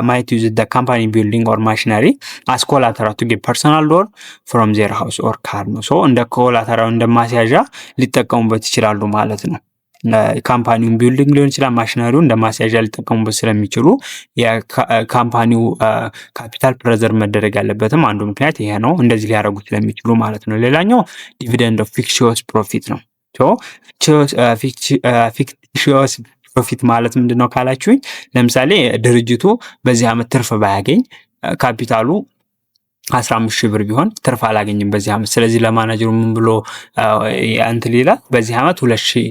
might use the company building or machinery as collateral to get personal loan from their house or car ነው። ሶ እንደ ኮላተራል እንደ ማስያዣ ሊጠቀሙበት ይችላሉ ማለት ነው። ካምፓኒውን ቢልዲንግ ሊሆን ይችላል፣ ማሽነሪውን እንደ ማስያዣ ሊጠቀሙበት ስለሚችሉ የካምፓኒው ካፒታል ፕሬዘርቭ መደረግ ያለበትም አንዱ ምክንያት ይሄ ነው። እንደዚህ ሊያደርጉ ስለሚችሉ ማለት ነው። ሌላኛው ዲቪደንድ ኦፍ ፊክቲሽስ ፕሮፊት ነው። ፊክቲሽስ ፕሮፊት ማለት ምንድነው ካላችሁኝ፣ ለምሳሌ ድርጅቱ በዚህ ዓመት ትርፍ ባያገኝ ካፒታሉ 15 ሺህ ብር ቢሆን ትርፍ አላገኝም በዚህ ዓመት። ስለዚህ ለማናጀሩ ምን ብሎ እንትን ይላል? በዚህ ዓመት 2000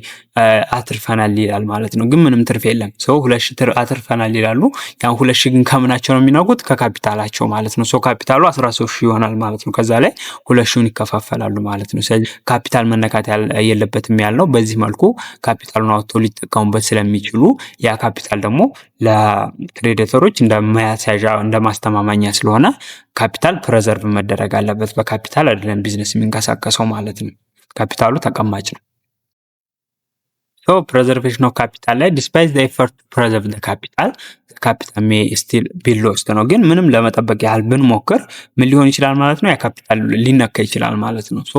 አትርፈናል ይላል ማለት ነው። ግን ምንም ትርፍ የለም። ሰው 2000 አትርፈናል ይላሉ። ያን 2000 ግን ከምናቸው ነው የሚናጉት? ከካፒታላቸው ማለት ነው። ሰው ካፒታሉ 13000 ይሆናል ማለት ነው። ከዛ ላይ 2000 ይከፋፈላሉ ማለት ነው። ስለዚህ ካፒታል መነካት የለበትም ያልነው በዚህ መልኩ ካፒታሉን አውጥተው ሊጠቀሙበት ስለሚችሉ ያ ካፒታል ደግሞ ለክሬዲተሮች እንደ ማያሳዣ እንደ ማስተማማኛ ስለሆነ ካፒታል ፕሬዘርቭ መደረግ አለበት። በካፒታል አይደለም ቢዝነስ የሚንቀሳቀሰው ማለት ነው። ካፒታሉ ተቀማጭ ነው። ሶ ፕሬዘርቬሽን ኦፍ ካፒታል ላይ ዲስፓይት ዘ ኤፈርት ቱ ፕሬዘርቭ ዘ ካፒታል ሜይ ስቲል ቢ ሎስት ነው። ግን ምንም ለመጠበቅ ያህል ብንሞክር ምን ሊሆን ይችላል ማለት ነው? ያ ካፒታል ሊነካ ይችላል ማለት ነው። ሶ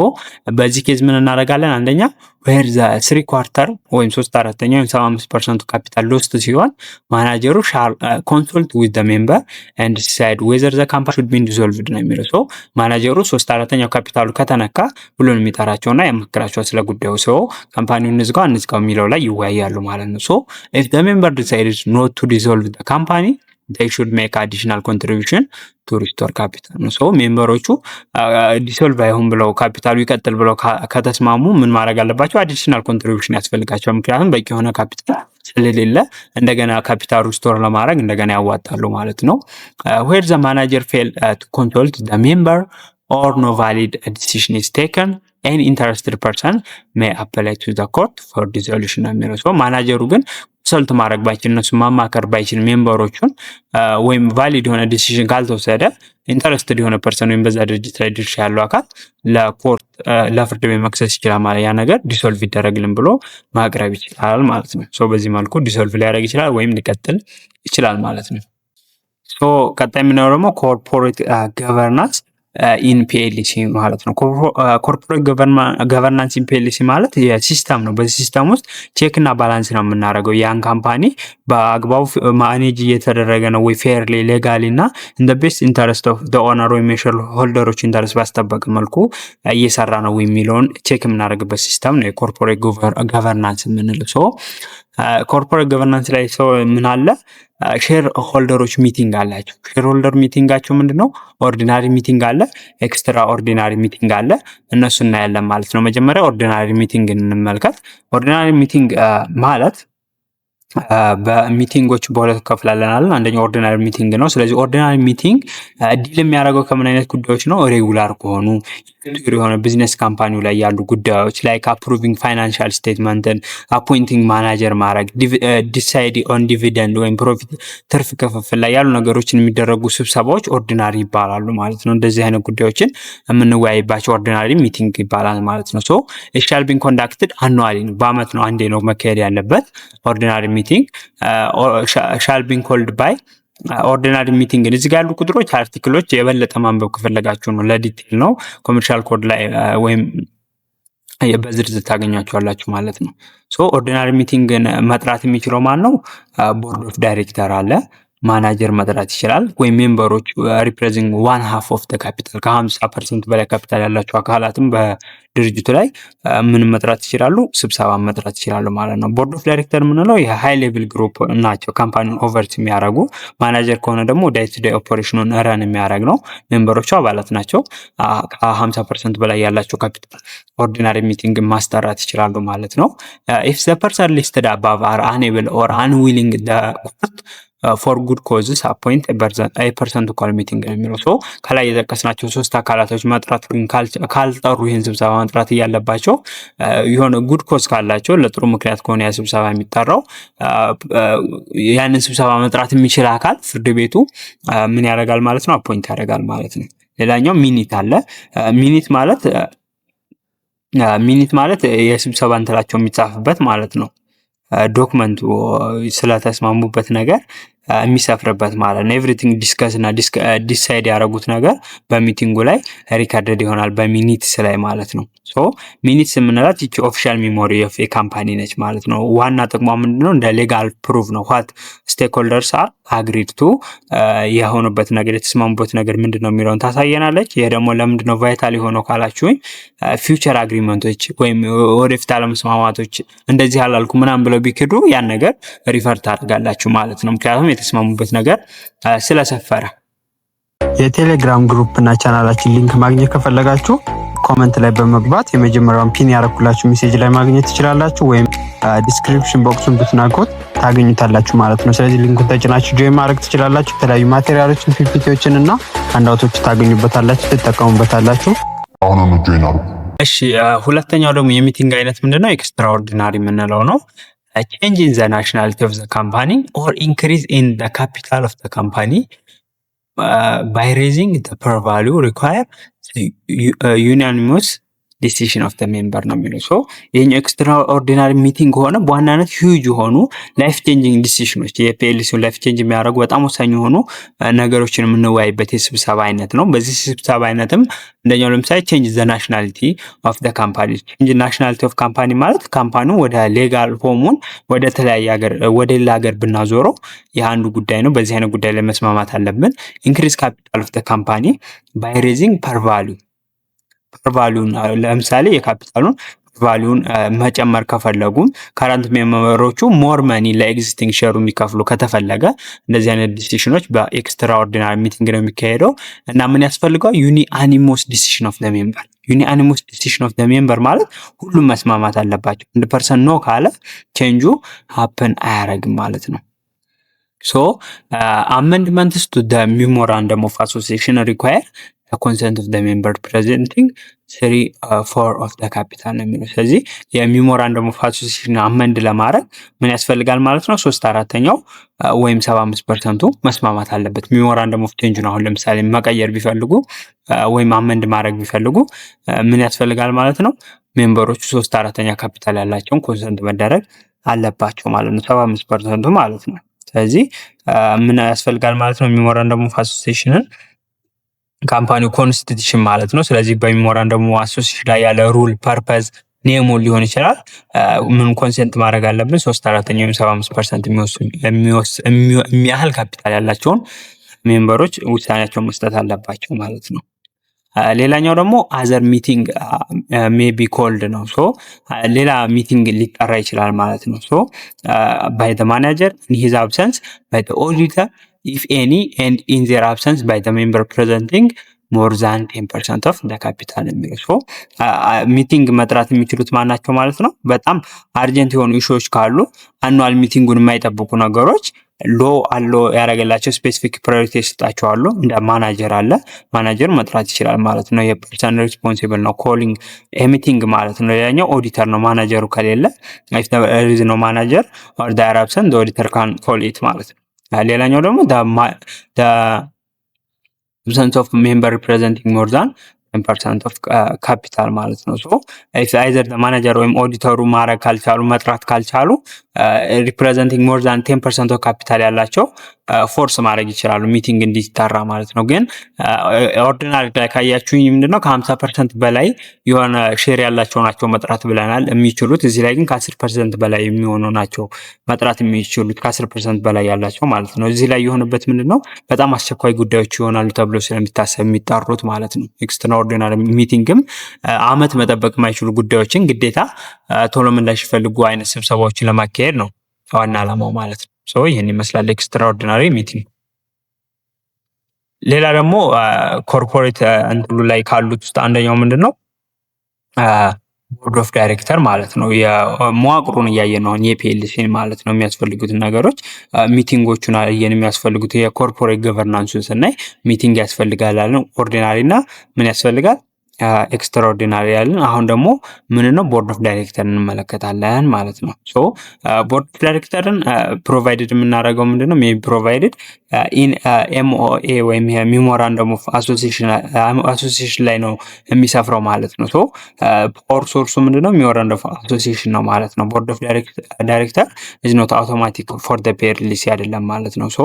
በዚህ ኬዝ ምን እናደርጋለን? አንደኛ where the 3/4 ወይም 3/4 ወይም 75% ካፒታል ሎስት ሲሆን ማናጀሩ shall consult with the member and decide whether the company should be dissolved ነው የሚለው። ሶ ማናጀሩ 3/4 ካፒታሉ ከተነካ ሁሉንም የሚጠራቸውና ያመክራቸዋል ስለ ጉዳዩ። ሶ ካምፓኒውን እንዝጋው የሚለው ላይ ይወያያሉ ማለት ነው። ሶ if the member decides not to dissolve the company they should make additional contribution to restore capital ነው። ሶ ሜምበሮቹ ዲሶልቭ አይሁን ብለው ካፒታሉ ይቀጥል ብለው ከተስማሙ ምን ማድረግ አለባቸው? አዲሽናል ኮንትሪቢዩሽን ያስፈልጋቸው። ምክንያቱም በቂ የሆነ ካፒታል ስለሌለ እንደገና ካፒታል ሪስቶር ለማድረግ እንደገና ያዋጣሉ ማለት ነው። where the manager fail to consult the member or no valid decision is taken any interested person may apply to the court for dissolution ነው የሚለው። ሶ ማናጀሩ ግን ኮንሰልት ማድረግ ባይችል እነሱ ማማከር ባይችል ሜምበሮቹን ወይም ቫሊድ የሆነ ዲሲዥን ካልተወሰደ ኢንተረስትድ የሆነ ፐርሰን ወይም በዛ ድርጅት ላይ ድርሻ ያለው አካል ለኮርት ለፍርድ ቤት መክሰስ ይችላል ማለት ያ ነገር ዲሶልቭ ይደረግልን ብሎ ማቅረብ ይችላል ማለት ነው። ሶ በዚህ መልኩ ዲሶልቭ ሊያደርግ ይችላል ወይም ሊቀጥል ይችላል ማለት ነው። ሶ ቀጣይ የምናየው ደግሞ ኮርፖሬት ገቨርናንስ ኢን ፒኤልሲ ማለት ነው። ኮርፖሬት ገቨርናንስ ኢን ፒኤልሲ ማለት የሲስተም ነው። በዚህ ሲስተም ውስጥ ቼክ እና ባላንስ ነው የምናደርገው። ያን ካምፓኒ በአግባቡ ማኔጅ እየተደረገ ነው ወይ ፌርሊ ሌጋሊ እና ኢን ዘ ቤስት ኢንተረስት ኦፍ ዘ ኦነር ወይም ሼር ሆልደሮች ኢንተረስት ባስጠበቀ መልኩ እየሰራ ነው የሚለውን ቼክ የምናደርግበት ሲስተም ነው የኮርፖሬት ገቨርናንስ የምንለው። ሶ ኮርፖሬት ገቨርናንስ ላይ ሰው ምን አለ? ሼር ሆልደሮች ሚቲንግ አላቸው። ሼር ሆልደር ሚቲንጋቸው ምንድነው? ኦርዲናሪ ሚቲንግ አለ፣ ኤክስትራ ኦርዲናሪ ሚቲንግ አለ። እነሱ እናያለን ማለት ነው። መጀመሪያ ኦርዲናሪ ሚቲንግ እንመልከት። ኦርዲናሪ ሚቲንግ ማለት በሚቲንጎች በሁለት ከፍላለናል። አንደኛው ኦርዲናሪ ሚቲንግ ነው። ስለዚህ ኦርዲናሪ ሚቲንግ ዲል የሚያደርገው ከምን አይነት ጉዳዮች ነው? ሬጉላር ከሆኑ የሆነ ቢዝነስ ካምፓኒው ላይ ያሉ ጉዳዮች ላይክ አፕሩቪንግ ፋይናንሻል ስቴትመንትን፣ አፖይንቲንግ ማናጀር ማድረግ፣ ዲሳይድ ኦን ዲቪደንድ ወይም ፕሮፊት ትርፍ ክፍፍል ላይ ያሉ ነገሮችን የሚደረጉ ስብሰባዎች ኦርዲናሪ ይባላሉ ማለት ነው። እንደዚህ አይነት ጉዳዮችን የምንወያይባቸው ኦርዲናሪ ሚቲንግ ይባላል ማለት ነው። ሶ ኢት ሻል ቢ ኮንዳክትድ አኑዋሊ ነው፣ በአመት ነው አንዴ ነው መካሄድ ያለበት። ኦርዲናሪ ሚቲንግ ሻል ቢ ኮልድ ባይ ኦርዲናሪ ሚቲንግ። እዚህ ጋር ያሉ ቁጥሮች አርቲክሎች የበለጠ ማንበብ ከፈለጋችሁ ነው፣ ለዲቴል ነው። ኮመርሻል ኮድ ላይ ወይም በዝርዝር ታገኛቸዋላችሁ ማለት ነው። ሶ ኦርዲናሪ ሚቲንግን መጥራት የሚችለው ማን ነው? ቦርድ ኦፍ ዳይሬክተር አለ፣ ማናጀር መጥራት ይችላል። ወይም ሜምበሮች ሪፕሬዘንቲንግ 1/2 ኦፍ ዘ ካፒታል ከ50% በላይ ካፒታል ያላቸው አካላትም በድርጅቱ ላይ ምን መጥራት ይችላሉ? ስብሰባ መጥራት ይችላሉ ማለት ነው። ቦርድ ኦፍ ዳይሬክተር የምንለው የሃይ ሌቭል ግሩፕ ናቸው፣ ካምፓኒውን ኦቨርሲ የሚያደርጉ። ማናጀር ከሆነ ደግሞ ዳይ ቱ ዳይ ኦፐሬሽኑን ረን የሚያደርግ ነው። ሜምበሮቹ አባላት ናቸው። ከ50% በላይ ያላቸው ካፒታል ኦርዲናሪ ሚቲንግ ማስጠራት ይችላሉ ማለት ነው። ኢፍ ዘ ፐርሰን ሊስትድ አባቭ አር አንኤብል ኦር አንዊሊንግ ዘ ኮርት ፎር ጉድ ኮዝስ አፖይንት ፐርሰን ቱ ኮል ሚቲንግ ነው የሚለው። ሶ ከላይ የጠቀስናቸው ሶስት አካላቶች መጥራት ግን ካልጠሩ ይህን ስብሰባ መጥራት እያለባቸው የሆነ ጉድ ኮዝ ካላቸው ለጥሩ ምክንያት ከሆነ ያ ስብሰባ የሚጠራው ያንን ስብሰባ መጥራት የሚችል አካል ፍርድ ቤቱ ምን ያደርጋል ማለት ነው? አፖይንት ያደርጋል ማለት ነው። ሌላኛው ሚኒት አለ። ሚኒት ማለት የስብሰባ እንትላቸው የሚጻፍበት ማለት ነው። ዶክመንቱ ስለተስማሙበት ነገር የሚሰፍርበት ማለት ነው። ኤቭሪቲንግ ዲስከስ እና ዲሳይድ ያደረጉት ነገር በሚቲንጉ ላይ ሪካርደድ ይሆናል በሚኒትስ ላይ ማለት ነው። ሶ ሚኒትስ የምንላት ይቺ ኦፊሻል ሚሞሪ ኦፍ የካምፓኒ ነች ማለት ነው። ዋና ጥቅሟ ምንድነው? እንደ ሌጋል ፕሩፍ ነው። ዋት ስቴክሆልደርስ አር አግሪድ ቱ የሆኑበት ነገር የተስማሙበት ነገር ምንድነው የሚለውን ታሳየናለች። ይሄ ደግሞ ለምንድነው ቫይታል የሆነው ካላችሁኝ ፊውቸር አግሪመንቶች ወይም ወደፊት አለመስማማቶች እንደዚህ አላልኩ ምናምን ብለው ቢክዱ ያን ነገር ሪፈር ታደርጋላችሁ ማለት ነው። ምክንያቱም የተስማሙበት ነገር ስለሰፈረ። የቴሌግራም ግሩፕ እና ቻናላችን ሊንክ ማግኘት ከፈለጋችሁ ኮመንት ላይ በመግባት የመጀመሪያውን ፒን ያረኩላችሁ ሜሴጅ ላይ ማግኘት ትችላላችሁ፣ ወይም ዲስክሪፕሽን ቦክሱን ብትናቁት ታገኙታላችሁ ማለት ነው። ስለዚህ ሊንኩን ተጭናችሁ ጆይን ማድረግ ትችላላችሁ። የተለያዩ ማቴሪያሎችን፣ ፒፒቲዎችን እና ሃንዳውቶች ታገኙበታላችሁ፣ ትጠቀሙበታላችሁ። አሁን ጆይን አድርጉ። እሺ፣ ሁለተኛው ደግሞ የሚቲንግ አይነት ምንድነው? ኤክስትራኦርዲናሪ የምንለው ነው። A change in the nationality of the company or increase in the capital of the company by raising the par value require unanimous ዲሲሽን ኦፍ ሜምበር ነው የሚለው። ሶ ይሄኛው ኤክስትራ ኦርዲናሪ ሚቲንግ ከሆነ በዋናነት ሂውጅ የሆኑ ላይፍ ቼንጂንግ ዲሲሽኖች የፒኤልሲውን ላይፍ ቼንጅ የሚያደርጉ በጣም ወሳኝ የሆኑ ነገሮችን የምንወያይበት የስብሰባ አይነት ነው። በዚህ ስብሰባ አይነትም እንደኛው ለምሳሌ ቼንጅ ዘ ናሽናሊቲ ኦፍ ዘ ካምፓኒ። ቼንጅ ናሽናሊቲ ኦፍ ካምፓኒ ማለት ካምፓኒው ወደ ሌጋል ፎርሙን ወደ ተለያየ ሀገር ወደ ሌላ ሀገር ብናዞረው የአንዱ ጉዳይ ነው። በዚህ አይነት ጉዳይ ላይ መስማማት አለብን። ኢንክሪዝ ካፒታል ኦፍ ዘ ካምፓኒ ባይ ሬዚንግ ፐር ቫሉን ለምሳሌ የካፒታሉን ቫሉን መጨመር ከፈለጉም ከረንት ሜምበሮቹ ሞር መኒ ለኤግዚስቲንግ ሼሩ የሚከፍሉ ከተፈለገ እንደዚህ አይነት ዲሲሽኖች በኤክስትራኦርዲናሪ ሚቲንግ ነው የሚካሄደው። እና ምን ያስፈልገው ዩኒአኒሞስ ዲሲሽን ኦፍ ዘ ሜምበር። ዩኒአኒሞስ ዲሲሽን ኦፍ ዘ ሜምበር ማለት ሁሉም መስማማት አለባቸው። 1% ኖ ካለ ቼንጁ ሀፕን አያረግም ማለት ነው። ሶ አሜንድመንትስ ቱ ዘ ሜሞራንደም ኦፍ አሶሲዬሽን ሪኳየር ኮንሰንት ኦፍ ዘ ሜምበር ፕሬዘንቲንግ 3/4 ኦፍ ዘ ካፒታል ነው የሚለው። ስለዚህ የሜሞራንደም ኦፍ አሶሲዬሽን አመንድ ለማድረግ ምን ያስፈልጋል ማለት ነው? 3/4 ወይም 75% መስማማት አለበት። ሜሞራንደም ኦፍ ቼንጅ ነው አሁን ለምሳሌ መቀየር ቢፈልጉ ወይም አመንድ ማድረግ ቢፈልጉ ምን ያስፈልጋል ማለት ነው? ሜምበሮቹ 3/4 ካፒታል ያላቸውን ኮንሰንት መደረግ አለባቸው ማለት ነው፣ 75% ማለት ነው። ስለዚህ ምን ያስፈልጋል ማለት ነው? ሜሞራንደም ኦፍ አሶሲዬሽንን ካምፓኒው ኮንስቲቱሽን ማለት ነው። ስለዚህ በሜሞራንደሙ አሶሲዬሽን ላይ ያለ ሩል ፐርፐዝ ኔሙ ሊሆን ይችላል። ምን ኮንሰንት ማድረግ አለብን? 3/4 ወይም 75% የሚያህል ካፒታል ያላቸውን ሜምበሮች ውሳኔያቸውን መስጠት አለባቸው ማለት ነው። ሌላኛው ደግሞ አዘር ሚቲንግ ሜቢ ኮልድ ነው። ሶ ሌላ ሚቲንግ ሊጠራ ይችላል ማለት ነው። ሶ ባይ ዘ ማናጀር ኢን ሂዝ አብሰንስ ባይ ዘ ኦዲተር if any and in their absence by the member presenting more than 10% of the capital የሚለው። ሶ ሚቲንግ መጥራት የሚችሉት ማናቸው ማለት ነው? በጣም አርጀንት የሆኑ ኢሹዎች ካሉ አኑዋል ሚቲንጉን የማይጠብቁ ነገሮች ሎ አሎ ያደረገላቸው ስፔሲፊክ ፕራዮሪቲ ይሰጣቸዋሉ። እንደ ማናጀር አለ፣ ማናጀር መጥራት ይችላል ማለት ነው። የፐርሰን ሪስፖንሲብል ነው ኮሊንግ ሚቲንግ ማለት ነው። ሌላኛው ኦዲተር ነው። ማናጀሩ ከሌለ if there is no manager or they are absent the auditor can call it ማለት ነው። ሌላኛው ደግሞ absence of member representing more than 10% of ካፒታል ማለት ነው። ሶ either the manager ወይም ኦዲተሩ ማድረግ ካልቻሉ መጥራት ካልቻሉ ሪፕሬዘንቲንግ ሞር ዛን 10% ኦፍ ካፒታል ያላቸው ፎርስ ማድረግ ይችላሉ ሚቲንግ እንዲጠራ ማለት ነው። ግን ኦርዲናሪ ላይ ካያችሁኝ ምንድነው ከ50% በላይ የሆነ ሼር ያላቸው ናቸው መጥራት ብለናል የሚችሉት። እዚህ ላይ ግን ከ10% በላይ የሚሆኑ ናቸው መጥራት የሚችሉት፣ ከ10% በላይ ያላቸው ማለት ነው። እዚህ ላይ የሆነበት ምንድነው በጣም አስቸኳይ ጉዳዮች ይሆናሉ ተብሎ ስለሚታሰብ የሚጠሩት ማለት ነው። ኤክስትራኦርዲናሪ ሚቲንግም አመት መጠበቅ የማይችሉ ጉዳዮችን ግዴታ ቶሎ ምላሽ ይፈልጉ አይነት ስብሰባዎችን ለማካሄድ ነው ዋና ዓላማው ማለት ነው። ሶ ይሄን ይመስላል ኤክስትራኦርዲናሪ ሚቲንግ። ሌላ ደግሞ ኮርፖሬት እንትሉ ላይ ካሉት ውስጥ አንደኛው ምንድነው ቦርድ ኦፍ ዳይሬክተር ማለት ነው። የመዋቅሩን እያየን ነው የፒኤልሲን ማለት ነው። የሚያስፈልጉትን ነገሮች ሚቲንጎቹን እያየን የሚያስፈልጉት የኮርፖሬት ገቨርናንሱን ስናይ ሚቲንግ ያስፈልጋል አለን። ኦርዲናሪ እና ምን ያስፈልጋል ኤክስትራኦርዲናሪ ያለን። አሁን ደግሞ ምን ነው ቦርድ ኦፍ ዳይሬክተር እንመለከታለን ማለት ነው። ሶ ቦርድ ኦፍ ዳይሬክተርን ፕሮቫይድድ የምናደርገው ምንድነው ሜቢ ፕሮቫይድድ ኢን ኤምኦኤ ወይም ሜሞራንደም ኦፍ አሶሲዬሽን ላይ ነው የሚሰፍረው ማለት ነው። ሶ ፓወር ሶርሱ ምንድነው ሜሞራንደም ኦፍ አሶሲዬሽን ነው ማለት ነው። ቦርድ ኦፍ ዳይሬክተር ኢዝ ኖት አውቶማቲክ ፎር ዘ ፒኤልሲ አይደለም ማለት ነው። ሶ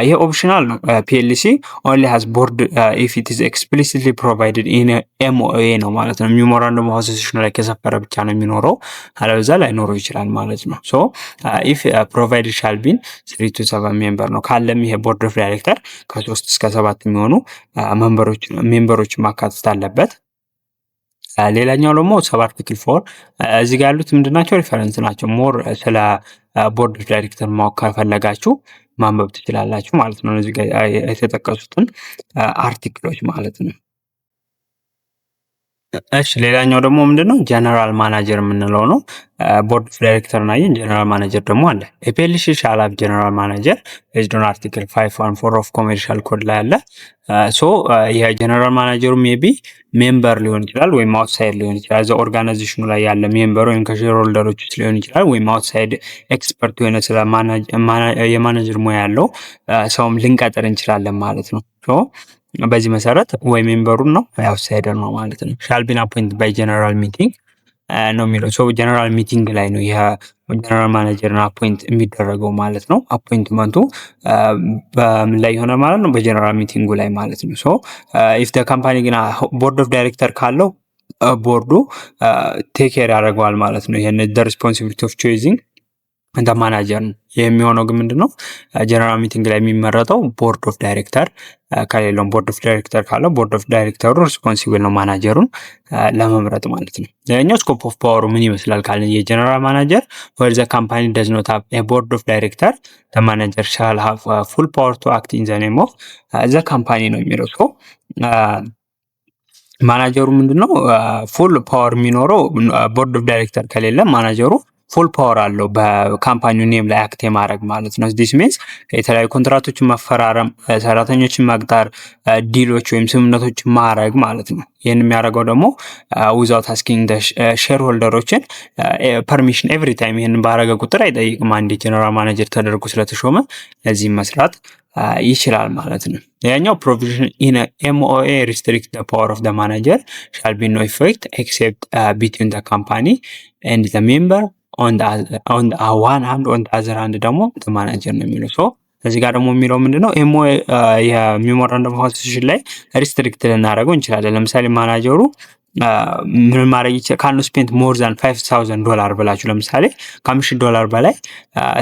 ይሄ ኦፕሽናል ነው። ፒኤልሲ ኦንሊ ሃዝ ቦርድ ኢፍ ኢት ኢዝ ኤክስፕሊሲትሊ ፕሮቫይድድ ኢን ኤምኦኤ ነው ማለት ነው። ሜሞራንደም ኦፍ አሶሲዬሽን ላይ ከሰፈረ ብቻ ነው የሚኖረው፣ አለበለዚያ ላይኖረው ይችላል ማለት ነው። ሶ ኢፍ ፕሮቫይድድ ሻል ቢን 3 to 7 ሜምበር ነው ካለም ይሄ ቦርድ ኦፍ ዳይሬክተር ከ3 እስከ 7 የሚሆኑ ሜምበሮች ማካተት አለበት። ሌላኛው ደግሞ ሰብ አርቲክል 4 እዚህ ጋር ያሉት ምንድናቸው? ሪፈረንስ ናቸው። ሞር ስለ ቦርድ ኦፍ ዳይሬክተር ማወቅ ከፈለጋችሁ ማንበብ ትችላላችሁ ማለት ነው። እዚህ ጋር የተጠቀሱትን አርቲክሎች ማለት ነው። እሺ ሌላኛው ደግሞ ምንድነው ጀነራል ማናጀር የምንለው ነው። ቦርድ ኦፍ ዳይሬክተር እና ጀነራል ማናጀር ደግሞ አለ። ኤፒኤልሲ ሻል ሃቭ ጀነራል ማናጀር ቤዝድ ኦን አርቲክል 514 ኦፍ ኮሜርሻል ኮድ ላይ አለ። ሶ የጀነራል ማናጀሩ ሜቢ ሜምበር ሊሆን ይችላል ወይም አውትሳይድ ሊሆን ይችላል። ዘ ኦርጋናይዜሽኑ ላይ ያለ ሜምበር ወይም ከሼር ሆልደሮች ውስጥ ሊሆን ይችላል ወይም አውትሳይድ ኤክስፐርት የሆነ ስለ የማናጀር ሙያ ያለው ሰውም ልንቀጥር እንችላለን ማለት ነው። ሶ በዚህ መሰረት ወይ ሜምበሩን ነው ወይ አውትሳይደር ነው ማለት ነው። ሻል ቢን አፖይንት ባይ ጀነራል ሚቲንግ ነው የሚለው። ሶ ጀነራል ሚቲንግ ላይ ነው ይሄ ጀነራል ማናጀርን አፖይንት የሚደረገው ማለት ነው። አፖይንትመንቱ በምን ላይ ይሆናል ማለት ነው? በጀነራል ሚቲንጉ ላይ ማለት ነው። ሶ ኢፍ ደ ካምፓኒ ግን ቦርድ ኦፍ ዳይሬክተር ካለው ቦርዱ ቴክ ኬር ያደርገዋል ማለት ነው። ይሄን ደ ሪስፖንሲቢሊቲ ኦፍ ቾይዚንግ እንደ ማናጀር ነው የሚሆነው። ግን ምንድነው ጀነራል ሚቲንግ ላይ የሚመረጠው ቦርድ ኦፍ ዳይሬክተር ከሌለውም ቦርድ ኦፍ ዳይሬክተር ካለው ቦርድ ኦፍ ዳይሬክተሩ ሪስፖንሲብል ነው ማናጀሩን ለመምረጥ ማለት ነው። ሌላኛው ስኮፕ ኦፍ ፓወሩ ምን ይመስላል ካልን የጀነራል ማናጀር ወር ዘ ካምፓኒ ደዝ ኖት ሃቭ ኤ ቦርድ ኦፍ ዳይሬክተር ዘ ማናጀር ሻል ሃቭ ፉል ፓወር ቱ አክት ኢን ዘ ኔም ኦፍ ዘ ካምፓኒ ነው የሚለው። ሶ ማናጀሩ ምንድነው ፉል ፓወር የሚኖረው ቦርድ ኦፍ ዳይሬክተር ከሌለ ማናጀሩ ፉል ፓወር አለው በካምፓኒው ኔም ላይ አክት የማድረግ ማለት ነው። ዲስ ሚንስ የተለያዩ ኮንትራቶችን መፈራረም፣ ሰራተኞችን መቅጠር፣ ዲሎች ወይም ስምምነቶችን ማድረግ ማለት ነው። ይህን የሚያደርገው ደግሞ ዊዛውት አስኪንግ ሼር ሆልደሮችን ፐርሚሽን ኤቭሪ ታይም ይህን ባረገ ቁጥር አይጠይቅም። አንድ ጀነራል ማናጀር ተደርጎ ስለተሾመ ለዚህም መስራት ይችላል ማለት ነው። ሌላኛው ፕሮቪዥን ኢን ኤምኦኤ ሪስትሪክት ዘ ፓወር ኦፍ ዘ ማናጀር ሻል ቢ ኖ ኢፌክት ኤክሴፕት ቢትዊን ዘ ካምፓኒ ኤንድ ዘ ሜምበር ኦን ዋን ሃንድ ኦን አዘር ሃንድ ደግሞ ማናጀር ነው የሚለው። ሶ እዚህ ጋር ደግሞ የሚለው ምንድነው ኤምኦኤ የሜሞራንደም ኦፍ አሶሲዬሽን ላይ ሪስትሪክት ልናደርገው እንችላለን። ለምሳሌ ማናጀሩ ምን ማድረግ ይችላል? ካን ስፔንድ ሞር ዛን $5,000 ብላችሁ ለምሳሌ $5,000 በላይ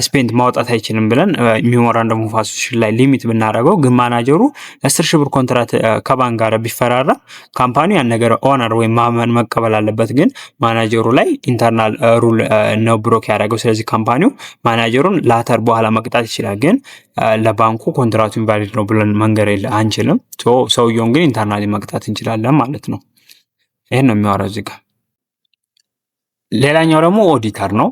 ስፔንድ ማውጣት አይችልም ብለን ሜሞራንደም ኦፍ አሶሲዬሽን ላይ ሊሚት ብናደርገው ግን ማናጀሩ 10,000 ብር ኮንትራት ከባንክ ጋር ቢፈራረም ካምፓኒው ያን ነገር ኦነር ወይም ማመን መቀበል አለበት። ግን ማናጀሩ ላይ ኢንተርናል ሩል ነው ብሮክ ያደረገው። ስለዚህ ካምፓኒው ማናጀሩን ላተር በኋላ መቅጣት ይችላል። ግን ለባንኩ ኮንትራቱ ኢንቫሊድ ነው ብለን መንገር አንችልም። ሰውየውን ግን ኢንተርናሊ መቅጣት እንችላለን ማለት ነው። ይሄን ነው የሚያወራው እዚህ ጋር። ሌላኛው ደግሞ ኦዲተር ነው።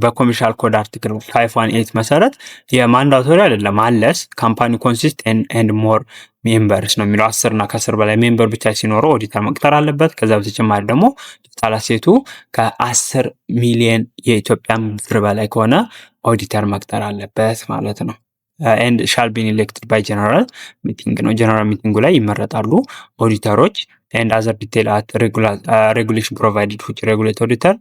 በኮመርሻል ኮድ አርቲክል 518 መሰረት የማንዳቶሪ አይደለም አንለስ ካምፓኒ ኮንሲስት ኤንድ ሞር ሜምበርስ ነው የሚለው 10 እና ከ10 በላይ ሜምበር ብቻ ሲኖረው ኦዲተር መቅጠር አለበት። ከዛ በተጨማሪ ደግሞ ታላሴቱ ከ10 ሚሊዮን የኢትዮጵያ ብር በላይ ከሆነ ኦዲተር መቅጠር አለበት ማለት ነው። ኤንድ ሻል ቢ ኢሌክትድ ባይ ጀነራል ሚቲንግ ነው። ጀነራል ሚቲንጉ ላይ ይመረጣሉ ኦዲተሮች። and other detail at regulation provided which regulate auditor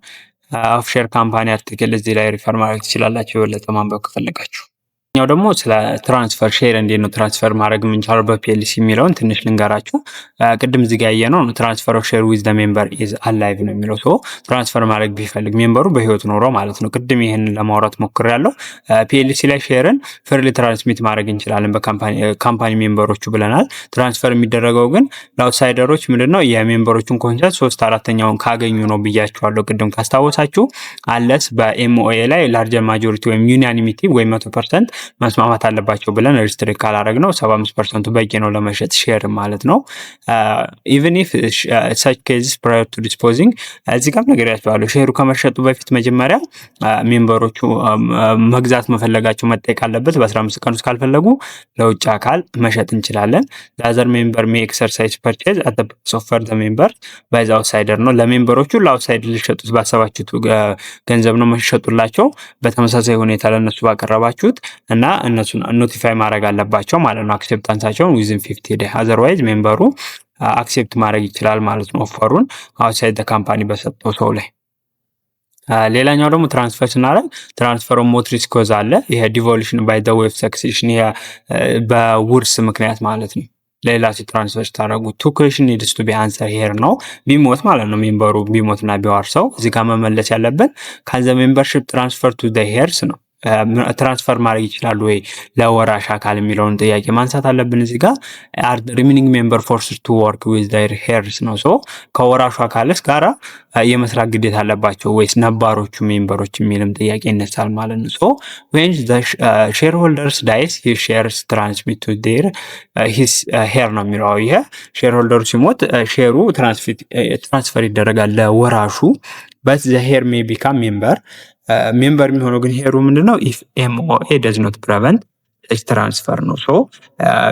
of share company article እዚህ ላይ ሪፈር ማድረግ ትችላላችሁ የበለጠ ማንበብ ከፈለጋችሁ። ኛው ደግሞ ስለ ትራንስፈር ሼር እንዴት ነው ትራንስፈር ማድረግ የምንችለው በፒኤልሲ የሚለውን ትንሽ ልንገራችሁ። ቅድም እዚህ ጋር ያየነው ትራንስፈር ኦፍ ሼር ዊዝ ዘ ሜምበር ኢዝ አላይቭ ነው የሚለው። ሶ ትራንስፈር ማድረግ ቢፈልግ ሜምበሩ በህይወት ኖሮ ማለት ነው። ቅድም ይሄንን ለማውራት ሞክሬያለሁ። ፒኤልሲ ላይ ሼርን ፍሪሊ ትራንስሚት ማድረግ እንችላለን በካምፓኒ ሜምበሮቹ ብለናል። ትራንስፈር የሚደረገው ግን ለአውትሳይደሮች ምንድነው የሜምበሮቹን ኮንሰንት 3/4ኛውን ካገኙ ነው ብያችኋለሁ ቅድም ካስታወሳችሁ። አለስ በኤምኦኤ ላይ ላርጀር ማጆሪቲ ወይም ዩናኒሚቲ ወይም 100% መስማማት አለባቸው ብለን ሪስትሪክት ካላደረግነው 75% በቂ ነው ለመሸጥ ሼር ማለት ነው። ኢቭን ኢፍ such cases prior to disposing እዚህ ጋር ነገር ያስባሉ ሼሩ ከመሸጡ በፊት መጀመሪያ ሜምበሮቹ መግዛት መፈለጋቸው መጠየቅ አለበት። በ15 ቀን ውስጥ ካልፈለጉ ለውጭ አካል መሸጥ እንችላለን። ዛዘር ሜምበር ሜ ኤክሰርሳይዝ ፐርቼዝ አት ዘ ፕራይስ ኦፍ ዘ ሜምበር ባይ ዘ አውትሳይደር ነው። ለሜምበሮቹ ለአውትሳይድ ሊሸጡት ባሰባችሁት ገንዘብ ነው መሸጡላቸው። በተመሳሳይ ሁኔታ ለነሱ ባቀረባችሁት እና እነሱን ኖቲፋይ ማድረግ አለባቸው ማለት ነው። አክሴፕታንሳቸውን ዊዝን 50 ዴይ አዘርዋይዝ ሜምበሩ አክሴፕት ማድረግ ይችላል ማለት ነው ኦፈሩን አውትሳይድ ዘ ካምፓኒ በሰጠው ሰው ላይ። ሌላኛው ደግሞ ትራንስፈር ስናደርግ ትራንስፈር ኦፍ ሞት ሪስክ ኮዝ አለ። ይሄ ዲቮሉሽን ባይ ዘ ዌይ ኦፍ ሰክሴሽን ይሄ በውርስ ምክንያት ማለት ነው። ሌላ ትራንስፈር ስታደርጉ ቱ ኩዌሽን ኒድስ ቱ ቢ አንሰር ሄር ነው። ቢሞት ማለት ነው ሜምበሩ ቢሞትና ቢዋርሰው እዚህ ጋር መመለስ ያለበት ካን ዘ ሜምበርሺፕ ትራንስፈር ቱ ዘ ሄርስ ነው። ትራንስፈር ማድረግ ይችላሉ ወይ ለወራሽ አካል የሚለውን ጥያቄ ማንሳት አለብን። እዚህ ጋር አር ሪሜኒንግ ሜምበር ፎርስድ ቱ ወርክ ዊዝ ዜር ሄርስ ነው። ሶ ከወራሹ አካልስ ጋራ የመስራት ግዴታ አለባቸው ወይስ ነባሮቹ ሜምበሮች የሚልም ጥያቄ ይነሳል ማለት ነው። ሶ when the shareholders dies his shares transmit to their his heir ነው የሚለው። ይሄ ሼርሆልደሩ ሲሞት ሼሩ ትራንስፈር ይደረጋል ለወራሹ but the heir may become member ሜምበር የሚሆነው ግን ሄሩ ምንድነው ኢፍ ኤምኦኤ does not prevent ትራንስፈር ነው። ሶ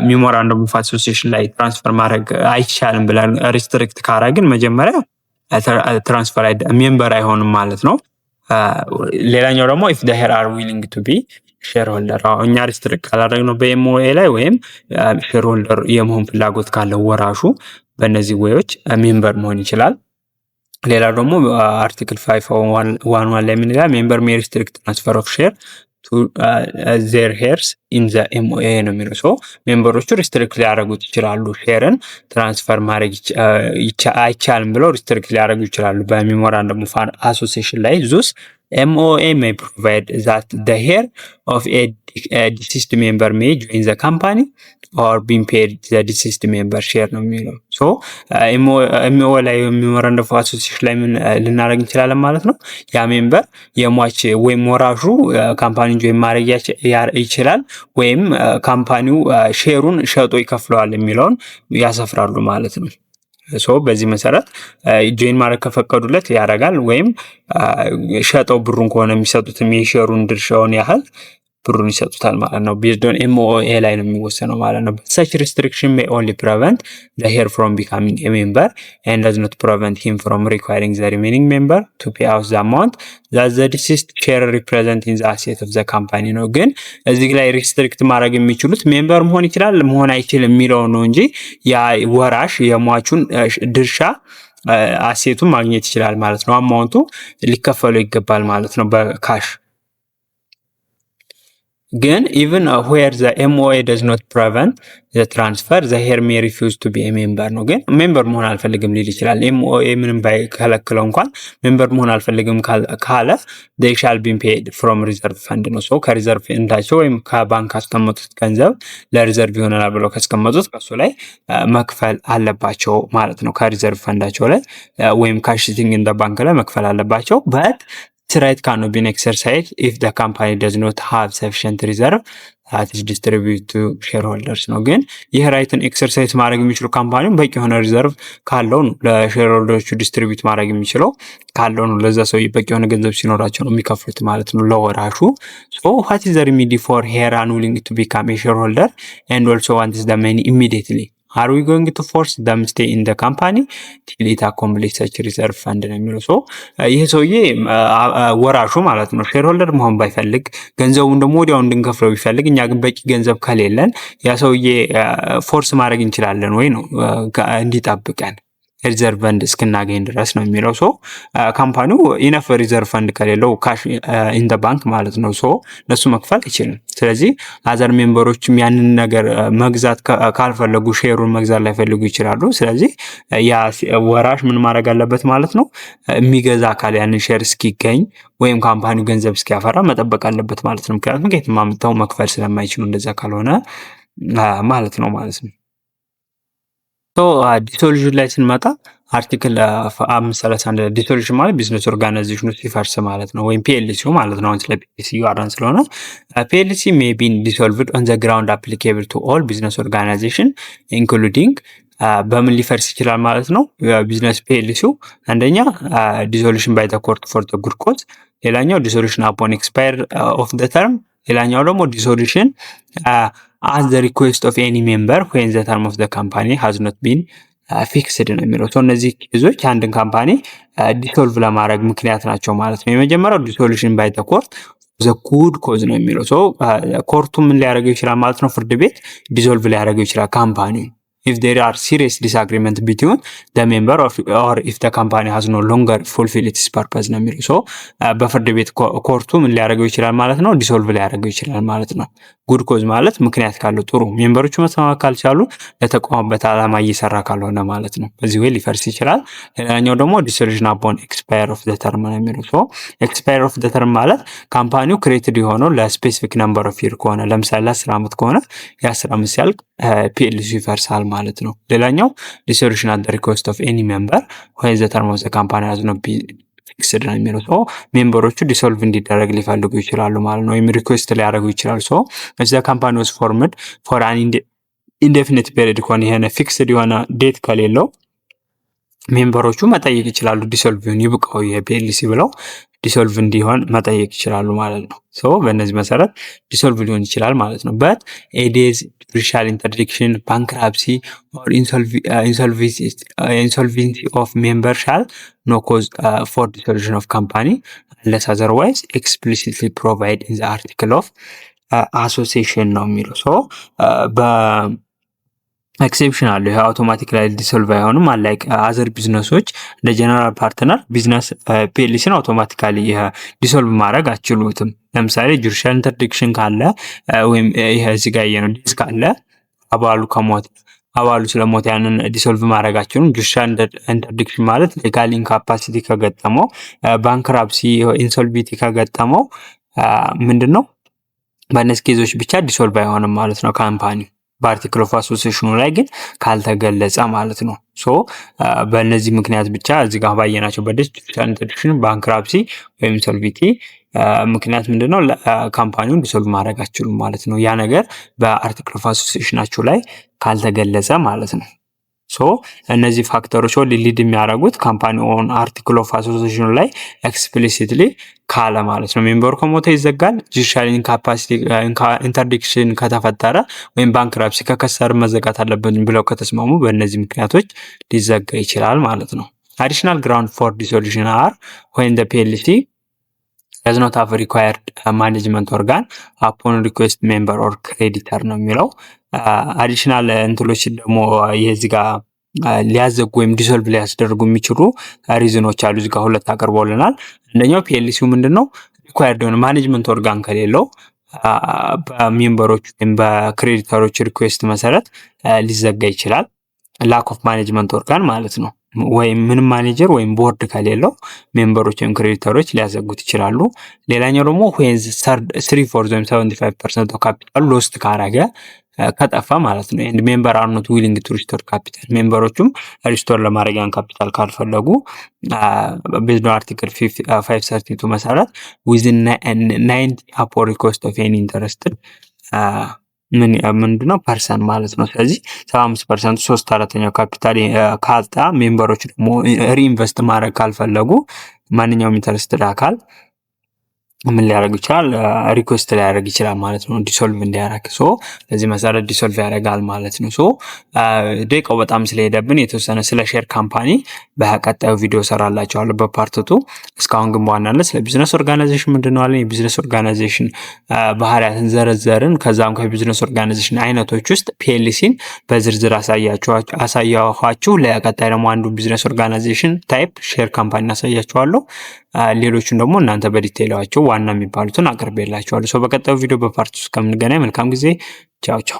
ሜሞራንደም ኦፍ አሶሲዬሽን ላይ ትራንስፈር ማድረግ አይቻልም ብለን ሪስትሪክት ካረግን መጀመሪያ ትራንስፈር ሜምበር አይሆንም ማለት ነው። ሌላኛው ደግሞ if the heir are willing to be ሼር ሆልደር እኛ ሪስትሪክት ካላደረግነው በኤምኦኤ ላይ ወይም ሼር ሆልደር የመሆን ፍላጎት ካለው ወራሹ በእነዚህ ወዮች ሜምበር መሆን ይችላል። ሌላ ደግሞ አርቲክል 511 ላይ ምን ይላል? ሜምበር ሜይ ሪስትሪክት ትራንስፈር ኦፍ ሼር ቱ ዜር ሄርስ ኢን ዘ ኤምኦኤ ነው የሚለው። ሶ ሜምበሮቹ ሪስትሪክት ሊያደርጉት ይችላሉ። ሼርን ትራንስፈር ማድረግ አይቻልም ብለው ሪስትሪክት ሊያደርጉ ይችላሉ። በሜሞራንደም ኦፍ አሶሲዬሽን ላይ ዙስ MOA may provide that the heir of a deceased member may join the company or being paid the deceased member share ነው የሚለው። ሶ MOA ላይ ሜሞራንደም ኦፍ አሶሲዬሽን ላይ ምን ልናደርግ እንችላለን ማለት ነው? ያ ሜምበር የሟች ወይም ወራሹ ካምፓኒ ጆይን ማድረግ ይችላል ወይም ካምፓኒው ሼሩን ሸጦ ይከፍለዋል የሚለውን ያሰፍራሉ ማለት ነው። ሶ በዚህ መሰረት ጆይን ማድረግ ከፈቀዱለት ያደርጋል ወይም ሸጠው ብሩን ከሆነ የሚሰጡትም የሼሩን ድርሻውን ያህል ብሩን ይሰጡታል ማለት ነው። ቤዝድ ኦን ኤምኦኤ ላይ ነው የሚወሰነው ማለት ነው። such restriction may only prevent the heir from becoming a member and does not prevent him from requiring the remaining member to pay out the amount that the deceased share represent in the asset of the company ነው። ግን እዚህ ላይ ሪስትሪክት ማድረግ የሚችሉት ሜምበር መሆን ይችላል መሆን አይችልም የሚለው ነው እንጂ ያ ወራሽ የሟቹን ድርሻ አሴቱን ማግኘት ይችላል ማለት ነው። አማውንቱ ሊከፈለው ይገባል ማለት ነው በካሽ። ግን even where the MOA does not prevent the transfer the heir may refuse to be a member ነው። ግን ሜምበር መሆን አልፈልግም ሊል ይችላል። MOA ምንም ባይከለክለው እንኳን ሜምበር መሆን አልፈልግም ካለ they shall be paid from reserve fund ነው። ሶ ከሪዘርቭ እንዳቸው ወይም ከባንክ አስቀመጡት ገንዘብ ለሪዘርቭ ይሆናል ብለው ካስቀመጡት ከሱ ላይ መክፈል አለባቸው ማለት ነው። ከሪዘርቭ ፈንዳቸው ላይ ወይም ካሽ ሲቲንግ እንደ ባንክ ላይ መክፈል አለባቸው። but this right cannot be exercised if the company does not have sufficient reserve that is distributed to shareholders ነው። ግን ይህ ራይትን ኤክሰርሳይዝ ማድረግ የሚችሉ ካምፓኒው በቂ የሆነ ሪዘርቭ ካለው ነው ለሼርሆልደሮቹ ዲስትሪቢዩት ማድረግ የሚችለው ካለው ነው። ለዛ ሰው በቂ የሆነ ገንዘብ ሲኖራቸው ነው የሚከፍሉት ማለት ነው ለወራሹ። so what is the remedy for heir unwilling to become a shareholder and also wants the money immediately? Are we going to force them to stay in the company till it accumulates such reserve fund ነው የሚለው። ሶ ይሄ ሰውዬ ወራሹ ማለት ነው ሼርሆልደር መሆን ባይፈልግ ገንዘቡን ደግሞ ወዲያው እንድንከፍለው ቢፈልግ እኛ ግን በቂ ገንዘብ ከሌለን ያ ሰውዬ ፎርስ ማድረግ እንችላለን ወይ ነው እንዲጠብቀን ሪዘርቭ ፈንድ እስክናገኝ ድረስ ነው የሚለው። ሶ ካምፓኒው ኢነፍ ሪዘርቭ ፈንድ ከሌለው ካሽ ኢን ዘ ባንክ ማለት ነው ሶ እነሱ መክፈል አይችልም። ስለዚህ አዘር ሜምበሮችም ያንን ነገር መግዛት ካልፈለጉ ሼሩን መግዛት ላይፈልጉ ይችላሉ። ስለዚህ ያ ወራሽ ምን ማድረግ አለበት ማለት ነው የሚገዛ አካል ያንን ሼር እስኪገኝ ወይም ካምፓኒው ገንዘብ እስኪያፈራ መጠበቅ አለበት ማለት ነው። ምክንያቱም ከየትም አምጥተው መክፈል ስለማይችሉ እንደዛ ካልሆነ ማለት ነው። ሶ ዲሶሉሽን ላይ ስንመጣ አርቲክል 531 ዲሶሉሽን ማለት ቢዝነስ ኦርጋናይዜሽኑ ሲፈርስ ማለት ነው ወይም ፒኤልሲው ማለት ነው። ስለ ፒኤልሲ አራን ስለሆነ ፒኤልሲ may be dissolved on the ground applicable to all business organization including በምን ሊፈርስ ይችላል ማለት ነው ቢዝነስ ፒኤልሲው። አንደኛ ዲሶሉሽን ባይ ዘ ኮርት ፎር ዘ ጉድ ኮዝ፣ ሌላኛው ዲሶሉሽን upon expire of the term፣ ሌላኛው ደግሞ ዲሶሉሽን at the request of any member when the term of the company has not been fixed ነው የሚለው። እነዚህ ኬዞች አንድን ካምፓኒ ዲሶልቭ ለማድረግ ምክንያት ናቸው ማለት ነው። የመጀመሪያው ዲሶሉሽን ባይ ዘ ኮርት ዘ ጉድ ኮዝ ነው የሚለው። ኮርቱ ምን ሊያደርገው ይችላል ማለት ነው ፍርድ ቤት ዲሶልቭ ሊያደርገው ይችላል ካምፓኒ if there are serious disagreement between the member or if the company has no longer fulfilled its purpose ነው የሚለው። በፍርድ ቤት ኮርቱ ምን ሊያደርገው ይችላል ማለት ነው ዲሶልቭ ሊያደርገው ይችላል ማለት ነው። ጉድ ኮዝ ማለት ምክንያት ካለው ጥሩ ሜምበሮቹ መስማማት ካልቻሉ ለተቋሙበት ዓላማ እየሰራ ካልሆነ ማለት ነው በዚህ ወይ ሊፈርስ ይችላል። ሌላኛው ደግሞ ዲሶሉሽን upon expire of the term ነው የሚለው። expire of the term ማለት ካምፓኒው ክሬትድ የሆነው ለስፔሲፊክ ነምበር ኦፍ ይር ከሆነ ለምሳሌ 10 ዓመት ከሆነ የ10 ዓመት ሲያልቅ ፒኤልሲ ይፈርሳል ማለት ነው። ሌላኛው ዲሶሉሽን at the request of any member when the term of the company has not been fixed ነው የሚለው። ሜምበሮቹ ዲሶልቭ እንዲደረግ ሊፈልጉ ይችላሉ ማለት ነው ወይም ሪኩዌስት ሊያደርጉ ይችላሉ። the company was formed for an indefinite period ከሆነ ይሄን ፊክስድ የሆነ ዴት ከሌለው ሜምበሮቹ መጠየቅ ይችላሉ ዲሶልቭ ይብቃው የፒኤልሲ ብለው ዲሶልቭ እንዲሆን መጠየቅ ይችላሉ ማለት ነው። በእነዚህ መሰረት ዲሶልቭ ሊሆን ይችላል ማለት ነው። but ADS judicial interdiction, bankruptcy or insolvency of member shall no cause for dissolution of company unless otherwise explicitly provide in the article of አሶሲዬሽን ነው የሚለው። ሶ ኤክሴፕሽን አለው። ይሄ አውቶማቲክ ላይ ዲሶልቭ አይሆንም። አላይክ አዘር ቢዝነሶች እንደ ጀነራል ፓርትነር ቢዝነስ ፒኤልሲን አውቶማቲካሊ ዲሶልቭ ማድረግ አችሉትም። ለምሳሌ ጁዲሻል ኢንተርዲክሽን ካለ ወይም ይሄ እዚህ ጋር ያየነው ዲስ ካለ አባሉ ስለሞት ያንን ዲሶልቭ ማድረጋቸውን ጁዲሻል ኢንተርዲክሽን ማለት ሌጋል ኢንካፓሲቲ ከገጠመው ባንክራፕሲ ኢንሶልቪቲ ከገጠመው ምንድነው በእነዚህ ኬዞች ብቻ ዲሶልቭ አይሆንም ማለት ነው ካምፓኒ በአርቲክል ኦፍ አሶሲዬሽኑ ላይ ግን ካልተገለጸ ማለት ነው። ሶ በእነዚህ ምክንያት ብቻ እዚህ ጋር ባየናቸው በጁዲሻል ኢንተርዲክሽን ባንክራፕሲ ወይም ኢንሶልቪቲ ምክንያት ምንድነው ካምፓኒውን ዲሶልቭ ማድረግ አትችሉም ማለት ነው። ያ ነገር በአርቲክል ኦፍ አሶሲዬሽናችሁ ላይ ካልተገለጸ ማለት ነው። ሶ እነዚህ ፋክተሮች ሊድ የሚያደርጉት ካምፓኒውን አርቲክል ኦፍ አሶሲዬሽኑ ላይ ኤክስፕሊሲትሊ ካለ ማለት ነው። ሜምበሩ ከሞተ ይዘጋል። ጁዲሻል ኢንካፓሲቲ ኢንተርዲክሽን ከተፈጠረ ወይም ባንክራፕሲ ከከሰር መዘጋት አለበት ብለው ከተስማሙ በእነዚህ ምክንያቶች ሊዘጋ ይችላል ማለት ነው። አዲሽናል ግራውንድ ፎር ዲሶሉሽን አር when the PLC does not have required management organ upon request member or creditor ነው የሚለው። አዲሽናል እንትሎች ደግሞ የዚህ ጋር ሊያዘጉ ወይም ዲሶልቭ ሊያስደርጉ የሚችሉ ሪዝኖች አሉ። እዚህ ጋር ሁለት አቅርቦልናል። አንደኛው ፒኤልሲው ምንድነው ሪኳየርድ የሆነ ማኔጅመንት ኦርጋን ከሌለው በሜምበሮች ወይም በክሬዲተሮች ሪኩዌስት መሰረት ሊዘጋ ይችላል። ላክ ኦፍ ማኔጅመንት ኦርጋን ማለት ነው። ወይም ምንም ማኔጀር ወይም ቦርድ ከሌለው ሜምበሮች ወይም ክሬዲተሮች ሊያዘጉት ይችላሉ። ሌላኛው ደግሞ ዌንዝ 3/4 ወይም 75% ኦፍ ካፒታል ሎስት ካረገ ከጠፋ ማለት ነው። ኤንድ ሜምበር አር ኖት ዊሊንግ ቱ ሪስቶር ካፒታል ሜምበሮቹም ሪስቶር ለማድረግ ያን ካፒታል ካልፈለጉ ቤዝድ ኦን አርቲክል 532 መሰረት ዊዝን 90 አፖን ሪኩዌስት ኦፍ ኤኒ ኢንተረስትድ ምንድነው ፐርሰን ማለት ነው። ስለዚህ 75% 3/4 ካፒታል ካጣ ሜምበሮች ደግሞ ሪኢንቨስት ማድረግ ካልፈለጉ ማንኛውም ኢንተረስትድ አካል ምን ሊያደርግ ይችላል? ሪኩዌስት ሊያደርግ ይችላል ማለት ነው ዲሶልቭ እንዲያደርግ። ሶ በዚህ መሰረት ዲሶልቭ ያደርጋል ማለት ነው። ሶ ደቂቃው በጣም ስለሄደብን የተወሰነ ስለ ሼር ካምፓኒ በቀጣዩ ቪዲዮ ሰራላችኋለሁ በፓርት 2። እስካሁን ግን በዋናነት ስለ ቢዝነስ ኦርጋናይዜሽን ምንድነው አለን የቢዝነስ ኦርጋናይዜሽን ባህሪያትን ዘረዘርን። ከዛም ከቢዝነስ ኦርጋናይዜሽን አይነቶች ውስጥ ፒኤልሲን በዝርዝር አሳያኋችሁ። ለቀጣይ ደግሞ አንዱ ቢዝነስ ኦርጋናይዜሽን ታይፕ ሼር ካምፓኒ አሳያችኋለሁ። ሌሎቹን ደግሞ እናንተ በዲቴይላቸው ዋና የሚባሉትን አቅርቤላችኋለሁ። በቀጣዩ ቪዲዮ በፓርት 3 እስከምንገናኝ መልካም ጊዜ። ቻው ቻው።